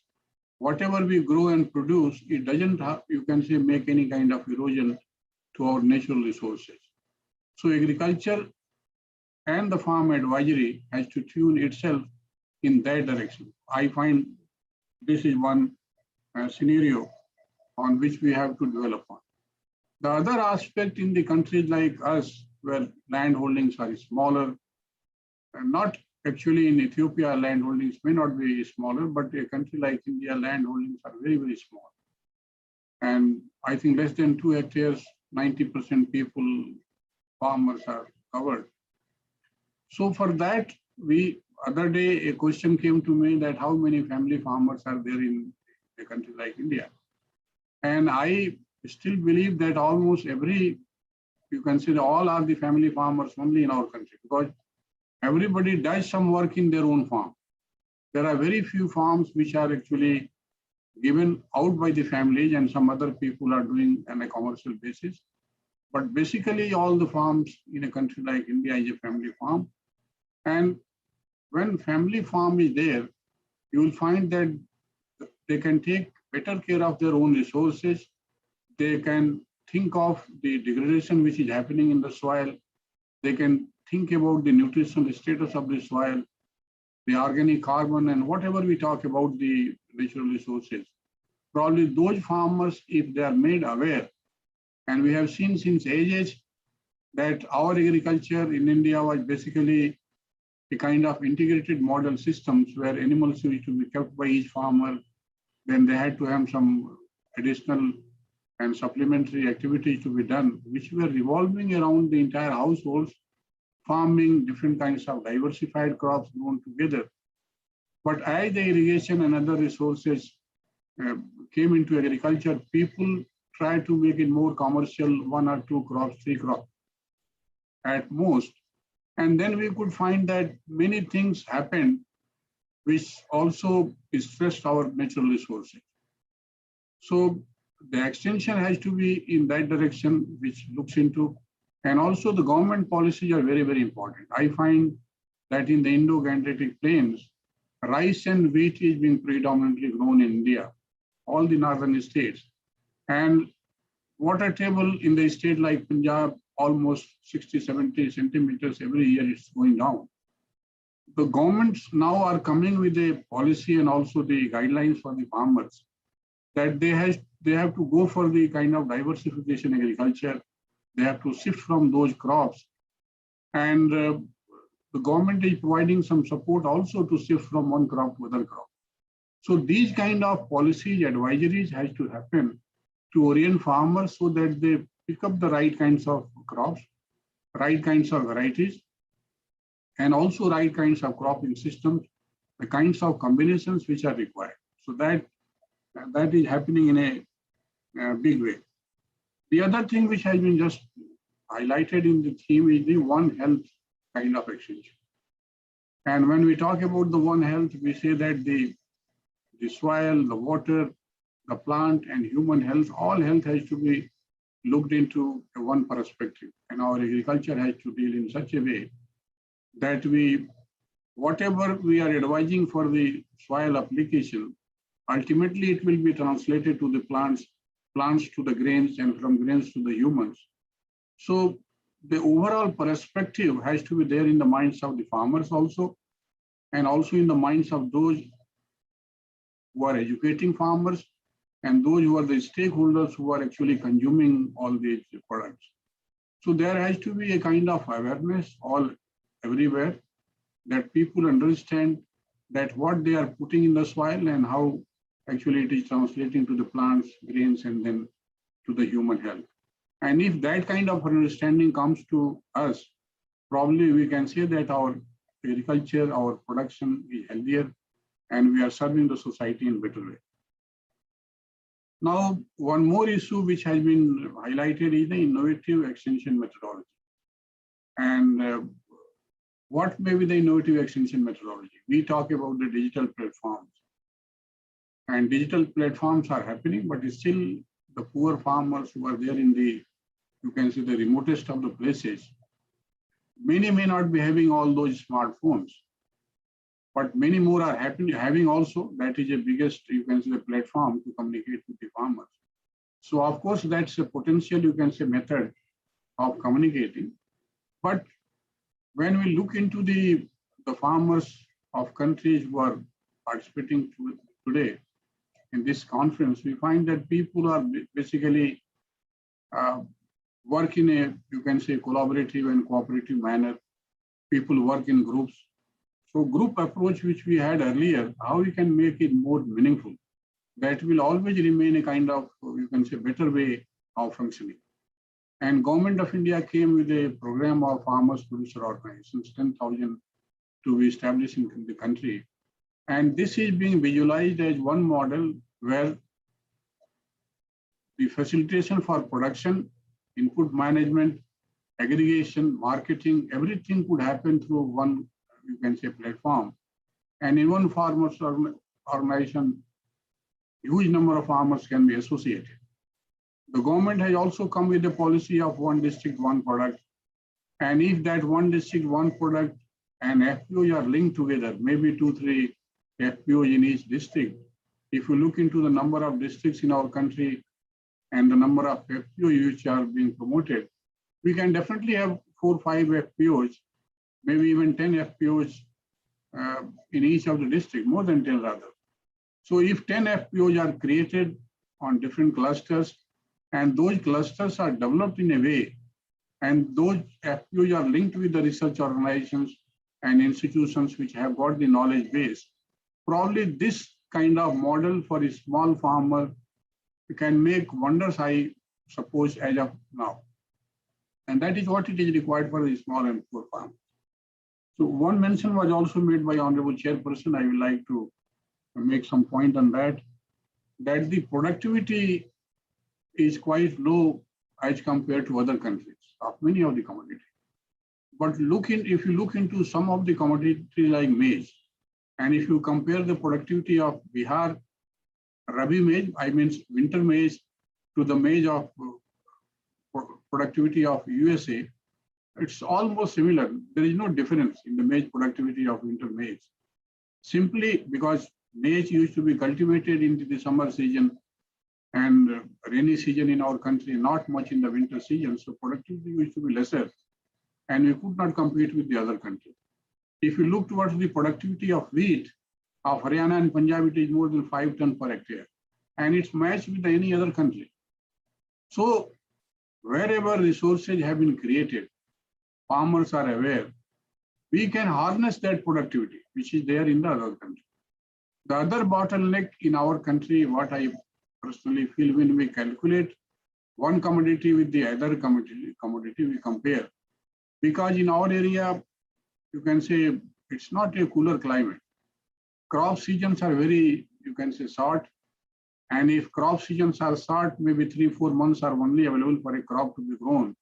whatever we grow and produce, it doesn't have, you can say, make any kind of erosion to our natural resources. So agriculture and the farm advisory has to tune itself in that direction. I find this is one scenario on which we have to develop on. The other aspect in the countries like us, where land holdings are smaller, and not actually in Ethiopia, land holdings may not be smaller, but a country like India, land holdings are very, very small. And I think less than 2 hectares, 90% people, farmers are covered. So for that, other day, a question came to me that how many family farmers are there in a country like India? And I still believe that almost every, you can say all are the family farmers only in our country, because everybody does some work in their own farm. There are very few farms which are actually given out by the families, and some other people are doing on a commercial basis. But basically all the farms in a country like India is a family farm. And when family farm is there, you will find that they can take better care of their own resources. They can think of the degradation which is happening in the soil. They can think about the nutritional status of the soil, the organic carbon, and whatever we talk about the natural resources. Probably those farmers, if they are made aware, and we have seen since ages that our agriculture in India was basically a kind of integrated model systems where animals used to be kept by each farmer. Then they had to have some additional and supplementary activities to be done, which were revolving around the entire households, farming different kinds of diversified crops grown together. But as the irrigation and other resources came into agriculture, people try to make it more commercial, 1 or 2 crops, 3 crops at most. And then we could find that many things happened which also stressed our natural resources. So the extension has to be in that direction, which looks into, and also the government policies are very, very important. I find that in the Indo-Gangetic plains, rice and wheat is being predominantly grown in India, all the northern states. And water table in the state like Punjab, almost 60, 70 centimeters every year is going down. The governments now are coming with a policy and also the guidelines for the farmers that they have to go for the kind of diversification agriculture. They have to shift from those crops. And the government is providing some support also to shift from one crop to other crop. So these kind of policies, advisories has to happen to orient farmers so that they pick up the right kinds of crops, right kinds of varieties, and also right kinds of cropping systems, the kinds of combinations which are required. So that is happening in a big way. The other thing which has been just highlighted in the theme is the One Health kind of extension. And when we talk about the One Health, we say that the soil, the water, the plant and human health, all health has to be looked into one perspective. And our agriculture has to deal in such a way that whatever we are advising for the soil application, ultimately it will be translated to the plants to the grains, and from grains to the humans. So the overall perspective has to be there in the minds of the farmers also, and also in the minds of those who are educating farmers and those who are the stakeholders who are actually consuming all these products. So there has to be a kind of awareness everywhere that people understand that what they are putting in the soil and how actually it is translating to the plants, grains, and then to the human health. And if that kind of understanding comes to us, probably we can say that our agriculture, our production is healthier, and we are serving the society in a better way. Now, one more issue which has been highlighted is the innovative extension methodology. And what may be the innovative extension methodology? We talk about the digital platforms. And digital platforms are happening, but still the poor farmers who are there in the, you can say, the remotest of the places, many may not be having all those smartphones, but many more are having also. That is the biggest, you can say, the platform to communicate with the farmers. So of course, that's a potential, you can say, method of communicating. But when we look into the farmers of countries who are participating today in this conference, we find that people are basically work in a, you can say, collaborative and cooperative manner. People work in groups. So group approach, which we had earlier, how we can make it more meaningful, that will always remain a kind of, you can say, better way of functioning. And Government of India came with a program of farmers producer organizations, 10,000 to be established in the country. And this is being visualized as one model where the facilitation for production, input management, aggregation, marketing, everything could happen through one, you can say, platform. And in one farmers organization, huge number of farmers can be associated. The government has also come with a policy of one district, one product. And if that one district, one product and FPOs are linked together, maybe 2-3 FPOs in each district. If you look into the number of districts in our country and the number of FPOs which are being promoted, we can definitely have 4-5 FPOs, maybe even 10 FPOs in each of the districts, more than 10 rather. So if 10 FPOs are created on different clusters, and those clusters are developed in a way, and those FPOs are linked with the research organizations and institutions which have got the knowledge base, probably this kind of model for a small farmer can make wonders, I suppose, as of now. And that is what it is required for the small and poor farmers. So one mention was also made by Honorable Chairperson. I would like to make some point on that, that the productivity is quite low as compared to other countries of many of the commodities. But if you look into some of the commodities like maize, and if you compare the productivity of Bihar Rabi maize, I mean winter maize, to the maize of productivity of USA, it's almost similar. There is no difference in the maize productivity of winter maize, simply because maize used to be cultivated into the summer season and rainy season in our country, not much in the winter season. So productivity used to be lesser, and we could not compete with the other countries. If you look towards the productivity of wheat of Haryana and Punjab, it is more than 5 tons per hectare, and it's matched with any other country. So wherever resources have been created, farmers are aware, we can harness that productivity, which is there in the other country. The other bottleneck in our country, what I personally feel, when we calculate one commodity with the other commodity, we compare. Because in our area, you can say it's not a cooler climate. Crop seasons are very, you can say, short. And if crop seasons are short, maybe 3-4 months are only available for a crop to be grown.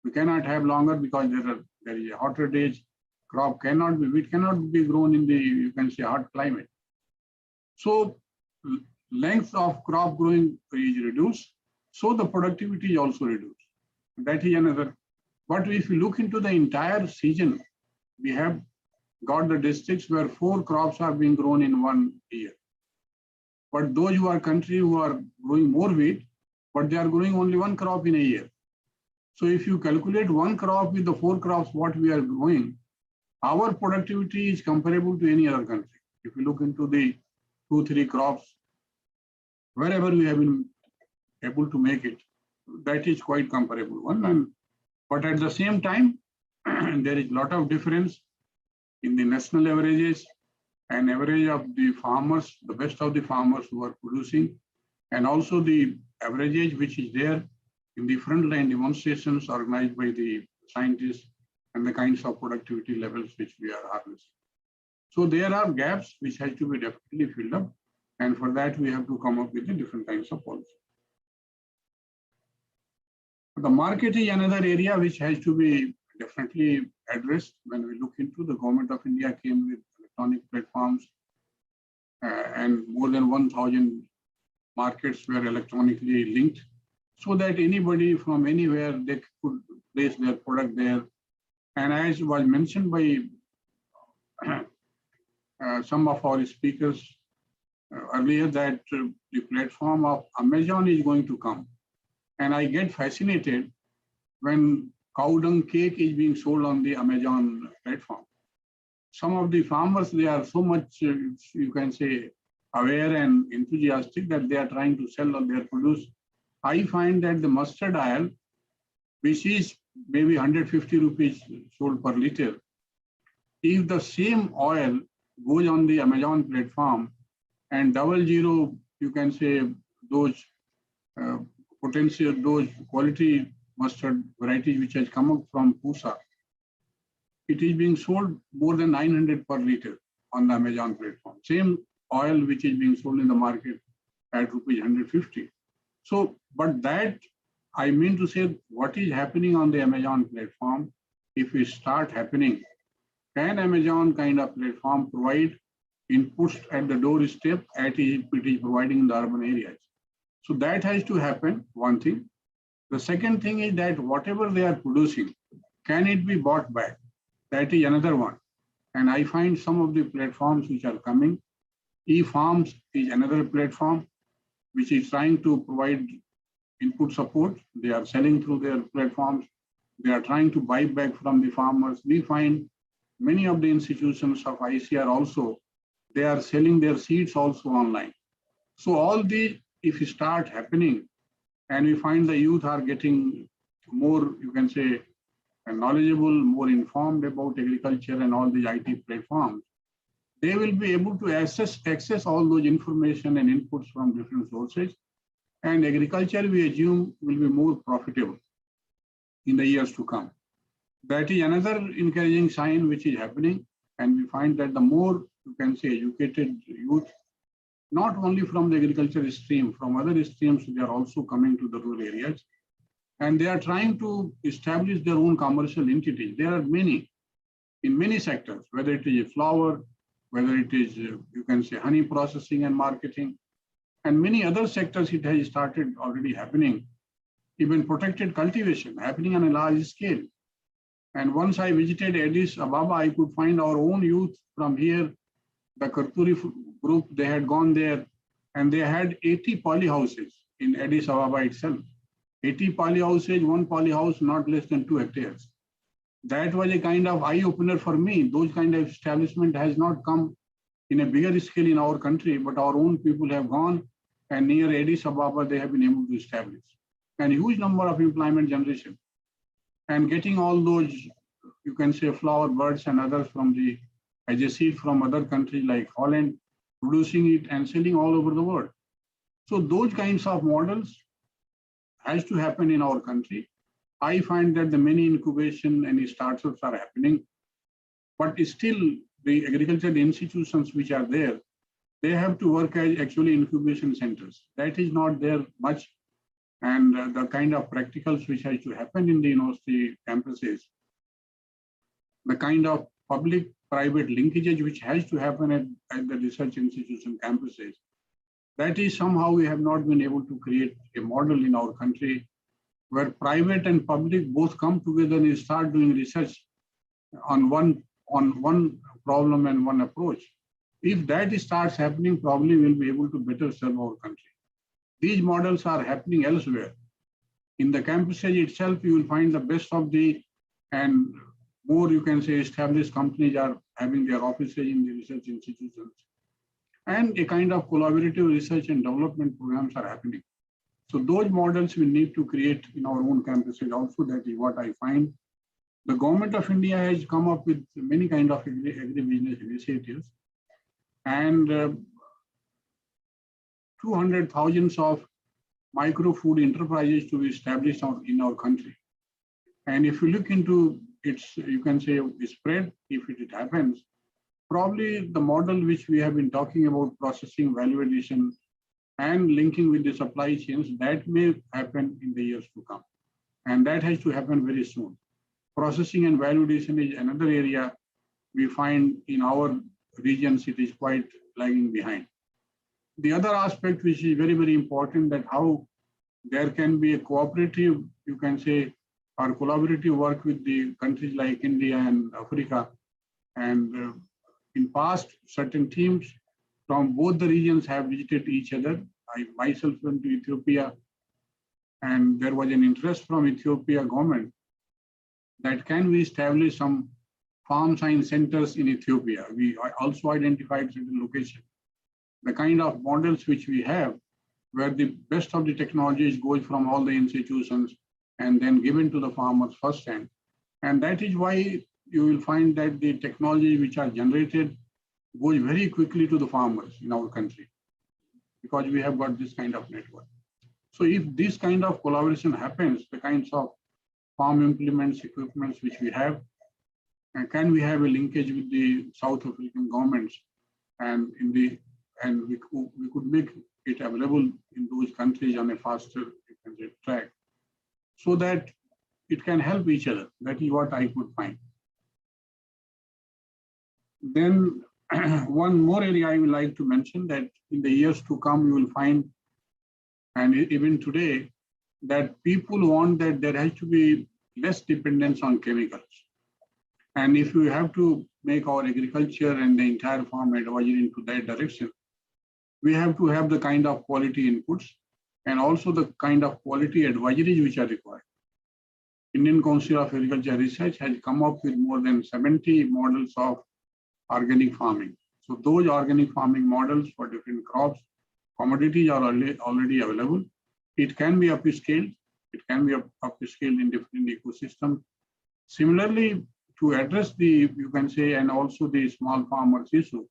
We cannot have longer because there is a hotter days. Crop cannot be, wheat cannot be grown in the, you can say, hot climate. So length of crop growing is reduced. So the productivity is also reduced. That is another. But if you look into the entire season, we have got the districts where 4 crops are being grown in 1 year. But those who are country who are growing more wheat, but they are growing only 1 crop in a year. So if you calculate 1 crop with the 4 crops what we are growing, our productivity is comparable to any other country. If you look into the 2-3 crops, wherever we have been able to make it, that is quite comparable one. But at the same time, there is a lot of difference in the national averages and average of the farmers, the best of the farmers who are producing, and also the averages which is there in the frontline demonstrations organized by the scientists and the kinds of productivity levels which we are harnessing. So there are gaps which has to be definitely filled up, and for that we have to come up with the different kinds of policy. The market is another area which has to be definitely addressed. When we look into, the government of India came with electronic platforms and more than 1,000 markets were electronically linked, so that anybody from anywhere, they could place their product there. And as was mentioned by some of our speakers earlier, that the platform of Amazon is going to come. And I get fascinated when cow dung cake is being sold on the Amazon platform. Some of the farmers, they are so much, you can say, aware and enthusiastic that they are trying to sell their produce. I find that the mustard oil, which is maybe 150 rupees sold per liter, if the same oil goes on the Amazon platform and 00, you can say, those potential, those quality mustard varieties which has come up from Pusa, it is being sold more than 900 per liter on the Amazon platform. Same oil which is being sold in the market at rupees 150. So, but that, I mean to say, what is happening on the Amazon platform, if it start happening, can Amazon kind of platform provide inputs at the doorstep as it is providing in the urban areas? So that has to happen, one thing. The second thing is that whatever they are producing, can it be bought back? That is another one. And I find some of the platforms which are coming, e-farms is another platform which is trying to provide input support. They are selling through their platforms. They are trying to buy back from the farmers. We find many of the institutions of ICR also, they are selling their seeds also online. So all these, if you start happening, and we find the youth are getting more, you can say, knowledgeable, more informed about agriculture and all these IT platforms, they will be able to access all those information and inputs from different sources. And agriculture, we assume, will be more profitable in the years to come. That is another encouraging sign which is happening. And we find that the more, you can say, educated youth not only from the agriculture stream, from other streams, they are also coming to the rural areas. And they are trying to establish their own commercial entities. There are many, in many sectors, whether it is flour, whether it is, you can say, honey processing and marketing, and many other sectors it has started already happening, even protected cultivation happening on a large scale. And once I visited Addis Ababa, I could find our own youth from here, the Karturi group, they had gone there and they had 80 poly houses in Addis Ababa itself. 80 poly houses, one poly house, not less than 2 hectares. That was a kind of eye opener for me. Those kind of establishment has not come in a bigger scale in our country, but our own people have gone and near Addis Ababa, they have been able to establish. And huge number of employment generation. And getting all those, you can say, flower birds and others from the, as a seed from other countries like Holland, producing it and selling all over the world. So those kinds of models has to happen in our country. I find that the many incubation and startups are happening, but still the agricultural institutions which are there, they have to work as actually incubation centers. That is not there much. And the kind of practicals which has to happen in the university campuses, the kind of public-private linkages which has to happen at the research institution campuses, that is somehow we have not been able to create a model in our country where private and public both come together and start doing research on one problem and one approach. If that starts happening, probably we'll be able to better serve our country. These models are happening elsewhere. In the campuses itself, you will find the best of the, and more you can say established companies are having their offices in the research institutions. And a kind of collaborative research and development programs are happening. So those models we need to create in our own campuses also. That is what I find. The government of India has come up with many kind of agribusiness initiatives, and 200,000 of micro food enterprises to be established in our country. And if you look into its, you can say, spread, if it happens, probably the model which we have been talking about, processing, value addition, and linking with the supply chains, that may happen in the years to come. And that has to happen very soon. Processing and value addition is another area we find in our regions, it is quite lagging behind. The other aspect which is very, very important, that how there can be a cooperative, you can say, or collaborative work with the countries like India and Africa. And in past, certain teams from both the regions have visited each other. I myself went to Ethiopia, and there was an interest from Ethiopia government that can we establish some farm science centers in Ethiopia. We also identified certain locations. The kind of models which we have, where the best of the technologies goes from all the institutions and then given to the farmers firsthand. And that is why you will find that the technologies which are generated goes very quickly to the farmers in our country, because we have got this kind of network. So if this kind of collaboration happens, the kinds of farm implements, equipments which we have, and can we have a linkage with the South African governments, and we could make it available in those countries on a faster track, so that it can help each other. That is what I could find. Then one more area I would like to mention, that in the years to come, you will find, and even today, that people want that there has to be less dependence on chemicals. And if you have to make our agriculture and the entire farm advisory into that direction, we have to have the kind of quality inputs and also the kind of quality advisories which are required. Indian Council of Agriculture Research has come up with more than 70 models of organic farming. So those organic farming models for different crops, commodities are already available. It can be upscaled. It can be upscaled in different ecosystems. Similarly, to address the, you can say, and also the small farmers issue,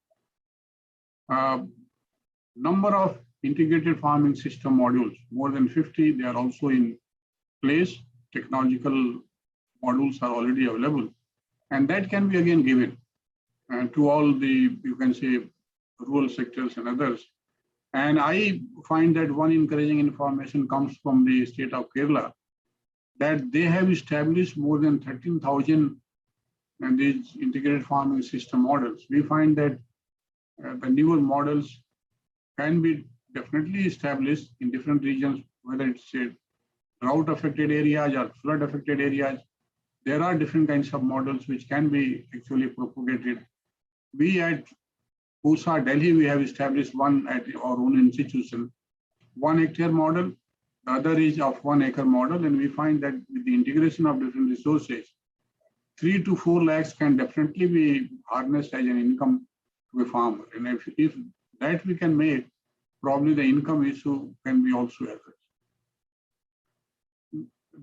number of integrated farming system modules, more than 50, they are also in place. Technological modules are already available. And that can be again given to all the, you can say, rural sectors and others. And I find that one encouraging information comes from the state of Kerala, that they have established more than 13,000 and these integrated farming system models. We find that the newer models can be definitely established in different regions, whether it's drought affected areas or flood affected areas. There are different kinds of models which can be actually propagated. We at USA, Delhi, we have established one at our own institution, 1 hectare model. The other is of 1 acre model. And we find that with the integration of different resources, 3 to 4 lakhs can definitely be harnessed as an income to a farmer. And if that we can make, probably the income issue can be also addressed.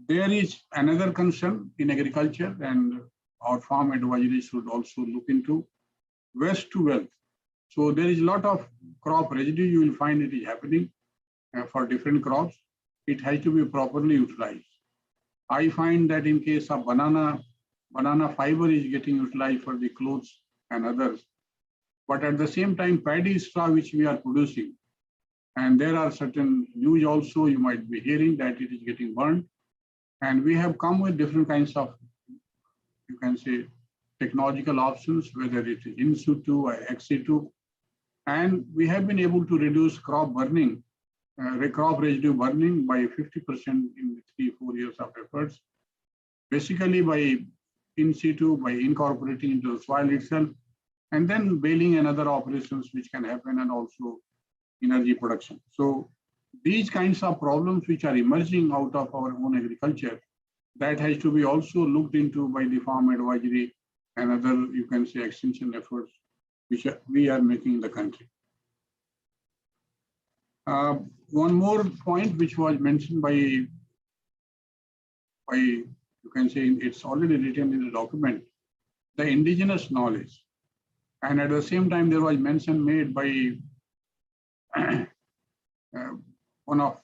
There is another concern in agriculture, and our farm advisory should also look into waste to wealth. So there is a lot of crop residue. You will find it is happening for different crops. It has to be properly utilized. I find that in case of banana fiber is getting utilized for the clothes and others. But at the same time, paddy straw which we are producing, and there are certain news also you might be hearing that it is getting burned. And we have come with different kinds of, you can say, technological options, whether it is in situ or ex situ. And we have been able to reduce crop burning, crop residue burning by 50% in 3-4 years of efforts. Basically by in situ, by incorporating into the soil itself, and then baling and other operations which can happen, and also energy production. So these kinds of problems which are emerging out of our own agriculture, that has to be also looked into by the farm advisory and other, you can say, extension efforts which we are making in the country. One more point which was mentioned by, you can say, it's already written in the document, the indigenous knowledge. And at the same time, there was mention made by one of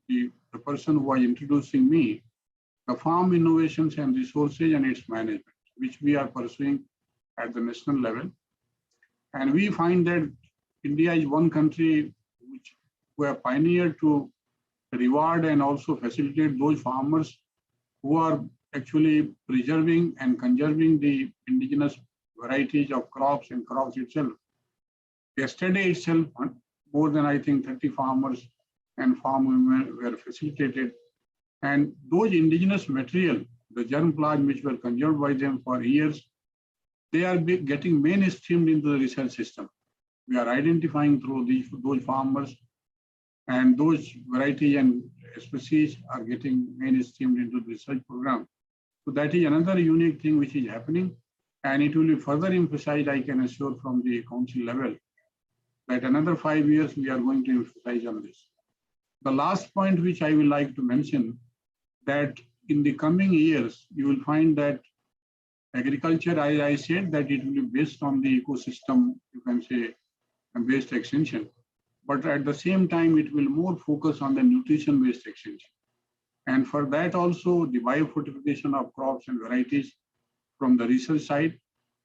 the person who was introducing me, the farm innovations and resources and its management, which we are pursuing at the national level. And we find that India is one country which we have pioneered to reward and also facilitate those farmers who are actually preserving and conserving the indigenous varieties of crops and crops itself. Yesterday itself, more than I think 30 farmers and farm women were facilitated. And those indigenous material, the germplasm which were conserved by them for years, they are getting mainstreamed into the research system. We are identifying through those farmers, and those varieties and species are getting mainstreamed into the research program. So that is another unique thing which is happening, and it will be further emphasized, I can assure, from the council level, that another 5 years we are going to emphasize on this. The last point which I would like to mention, that in the coming years, you will find that agriculture, as I said, that it will be based on the ecosystem, you can say, based extension. But at the same time, it will more focus on the nutrition-based extension. And for that also, the biofortification of crops and varieties from the research side,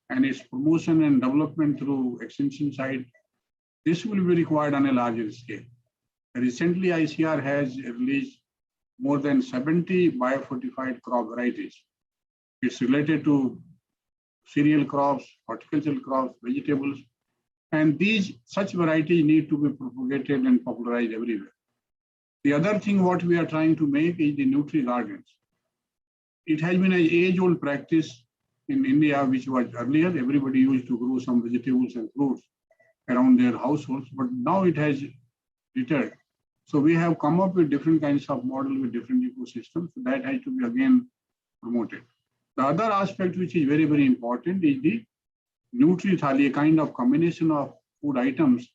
and its promotion and development through extension side, this will be required on a larger scale. Recently, ICR has released more than 70 biofortified crop varieties. It's related to cereal crops, horticultural crops, vegetables, and such varieties need to be propagated and popularized everywhere. The other thing what we are trying to make is the Nutri Gardens. It has been an age-old practice in India, which was earlier, everybody used to grow some vegetables and fruits around their households, but now it has returned. So we have come up with different kinds of model with different ecosystems. So that has to be again promoted. The other aspect which is very, very important is the Nutri Thali, a kind of combination of food items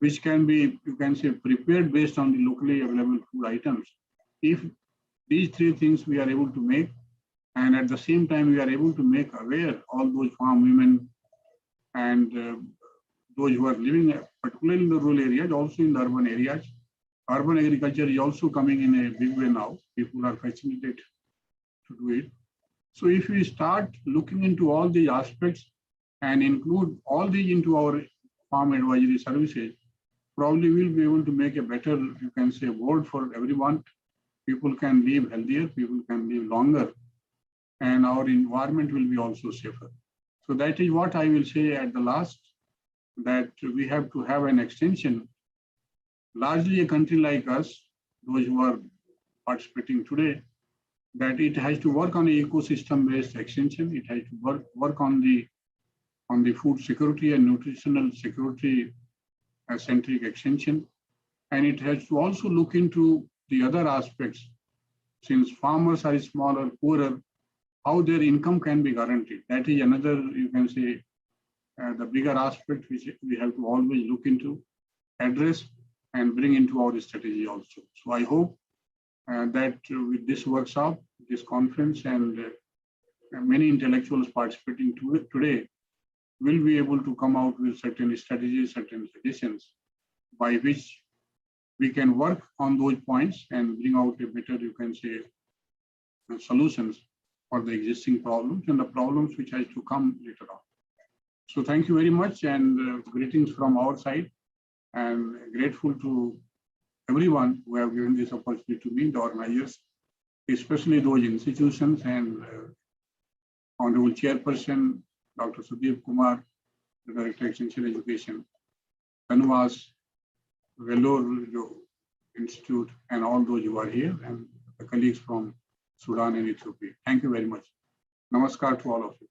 which can be, you can say, prepared based on the locally available food items. If these three things we are able to make, and at the same time we are able to make aware all those farm women and those who are living particularly in the rural areas, also in the urban areas. Urban agriculture is also coming in a big way now. People are facilitated to do it. So if we start looking into all these aspects and include all these into our farm advisory services, probably we'll be able to make a better, you can say, world for everyone. People can live healthier, people can live longer, and our environment will be also safer. So that is what I will say at the last, that we have to have an extension. Largely a country like us, those who are participating today, that it has to work on an ecosystem-based extension. It has to work on the food security and nutritional security centric extension. And it has to also look into the other aspects. Since farmers are smaller, poorer, how their income can be guaranteed. That is another, you can say, the bigger aspect which we have to always look into, address, and bring into our strategy also. So I hope that with this workshop, this conference, and many intellectuals participating today will be able to come out with certain strategies, certain suggestions by which we can work on those points and bring out a better, you can say, solutions for the existing problems and the problems which has to come later on. So thank you very much, and greetings from our side, and grateful to everyone who have given this opportunity to me, the organizers, especially those institutions, and Honorable Chairperson, Dr. Sudeep Kumar, the Director of Extension Education, Kanwas, Vellore Institute, and all those who are here, and the colleagues from Sudan and Ethiopia. Thank you very much. Namaskar to all of you.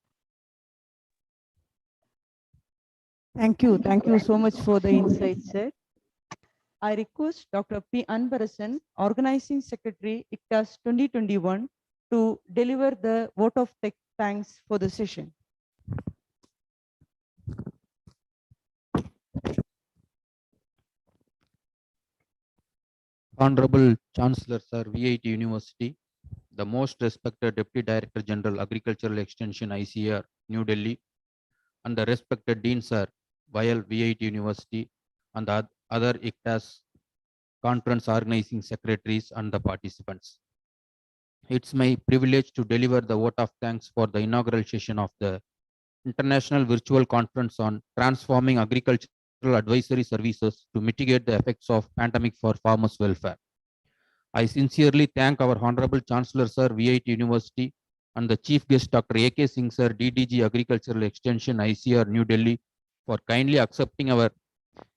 Thank you. Thank you so much for the insights, sir. I request Dr. P. Anbarasan, Organizing Secretary, ICTAAS 2021, to deliver the vote of thanks for the session. Honorable Chancellor, Sir, VIT University, the most respected Deputy Director General, Agricultural Extension, ICAR, New Delhi, and the respected Dean, Sir, while VIT University, and the other ICTAAS conference organizing secretaries and the participants. It's my privilege to deliver the vote of thanks for the inaugural session of the International Virtual Conference on Transforming Agricultural Advisory Services to Mitigate the Effects of Pandemic for Farmers' Welfare. I sincerely thank our Honorable Chancellor, Sir, VIT University, and the Chief Guest, Dr. A.K. Singh, Sir, DDG Agricultural Extension, ICR, New Delhi, for kindly accepting our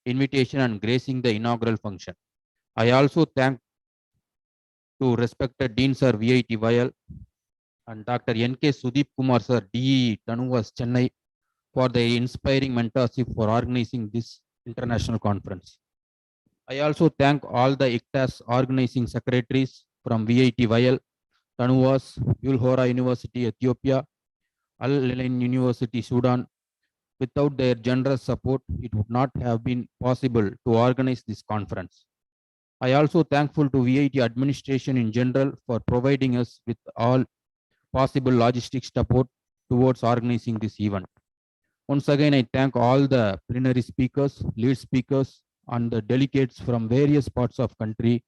invitation and gracing the inaugural function. I also thank to respected Dean, Sir, VIT YL, and Dr. N.K. Sudeep Kumar, Sir, DE, Tanuvas, Chennai, for their inspiring mentorship for organizing this international conference. I also thank all the ICTAAS organizing secretaries from VIT YL, Tanuvas, Ulhora University, Ethiopia, Al-Alain University, Sudan. Without their generous support, it would not have been possible to organize this conference. I also thankful to VIT administration in general for providing us with all possible logistics support towards organizing this event. Once again, I thank all the plenary speakers, lead speakers, and the delegates from various parts of country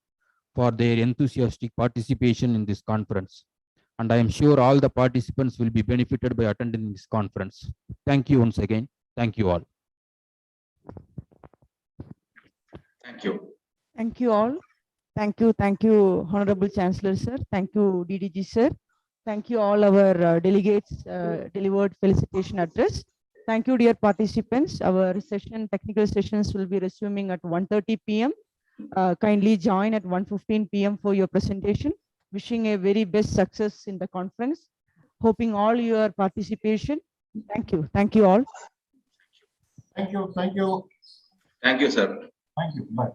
for their enthusiastic participation in this conference. And I am sure all the participants will be benefited by attending this conference. Thank you once again. Thank you all. Thank you. Thank you all. Thank you, Honorable Chancellor, sir. Thank you, DDG, sir. Thank you all our delegates delivered felicitation address. Thank you, dear participants. Our technical sessions will be resuming at 1:30 p.m. Kindly join at 1:15 p.m. for your presentation. Wishing a very best success in the conference. Hoping all your participation. Thank you. Thank you all. Thank you. Thank you. Thank you, sir. Thank you. Bye.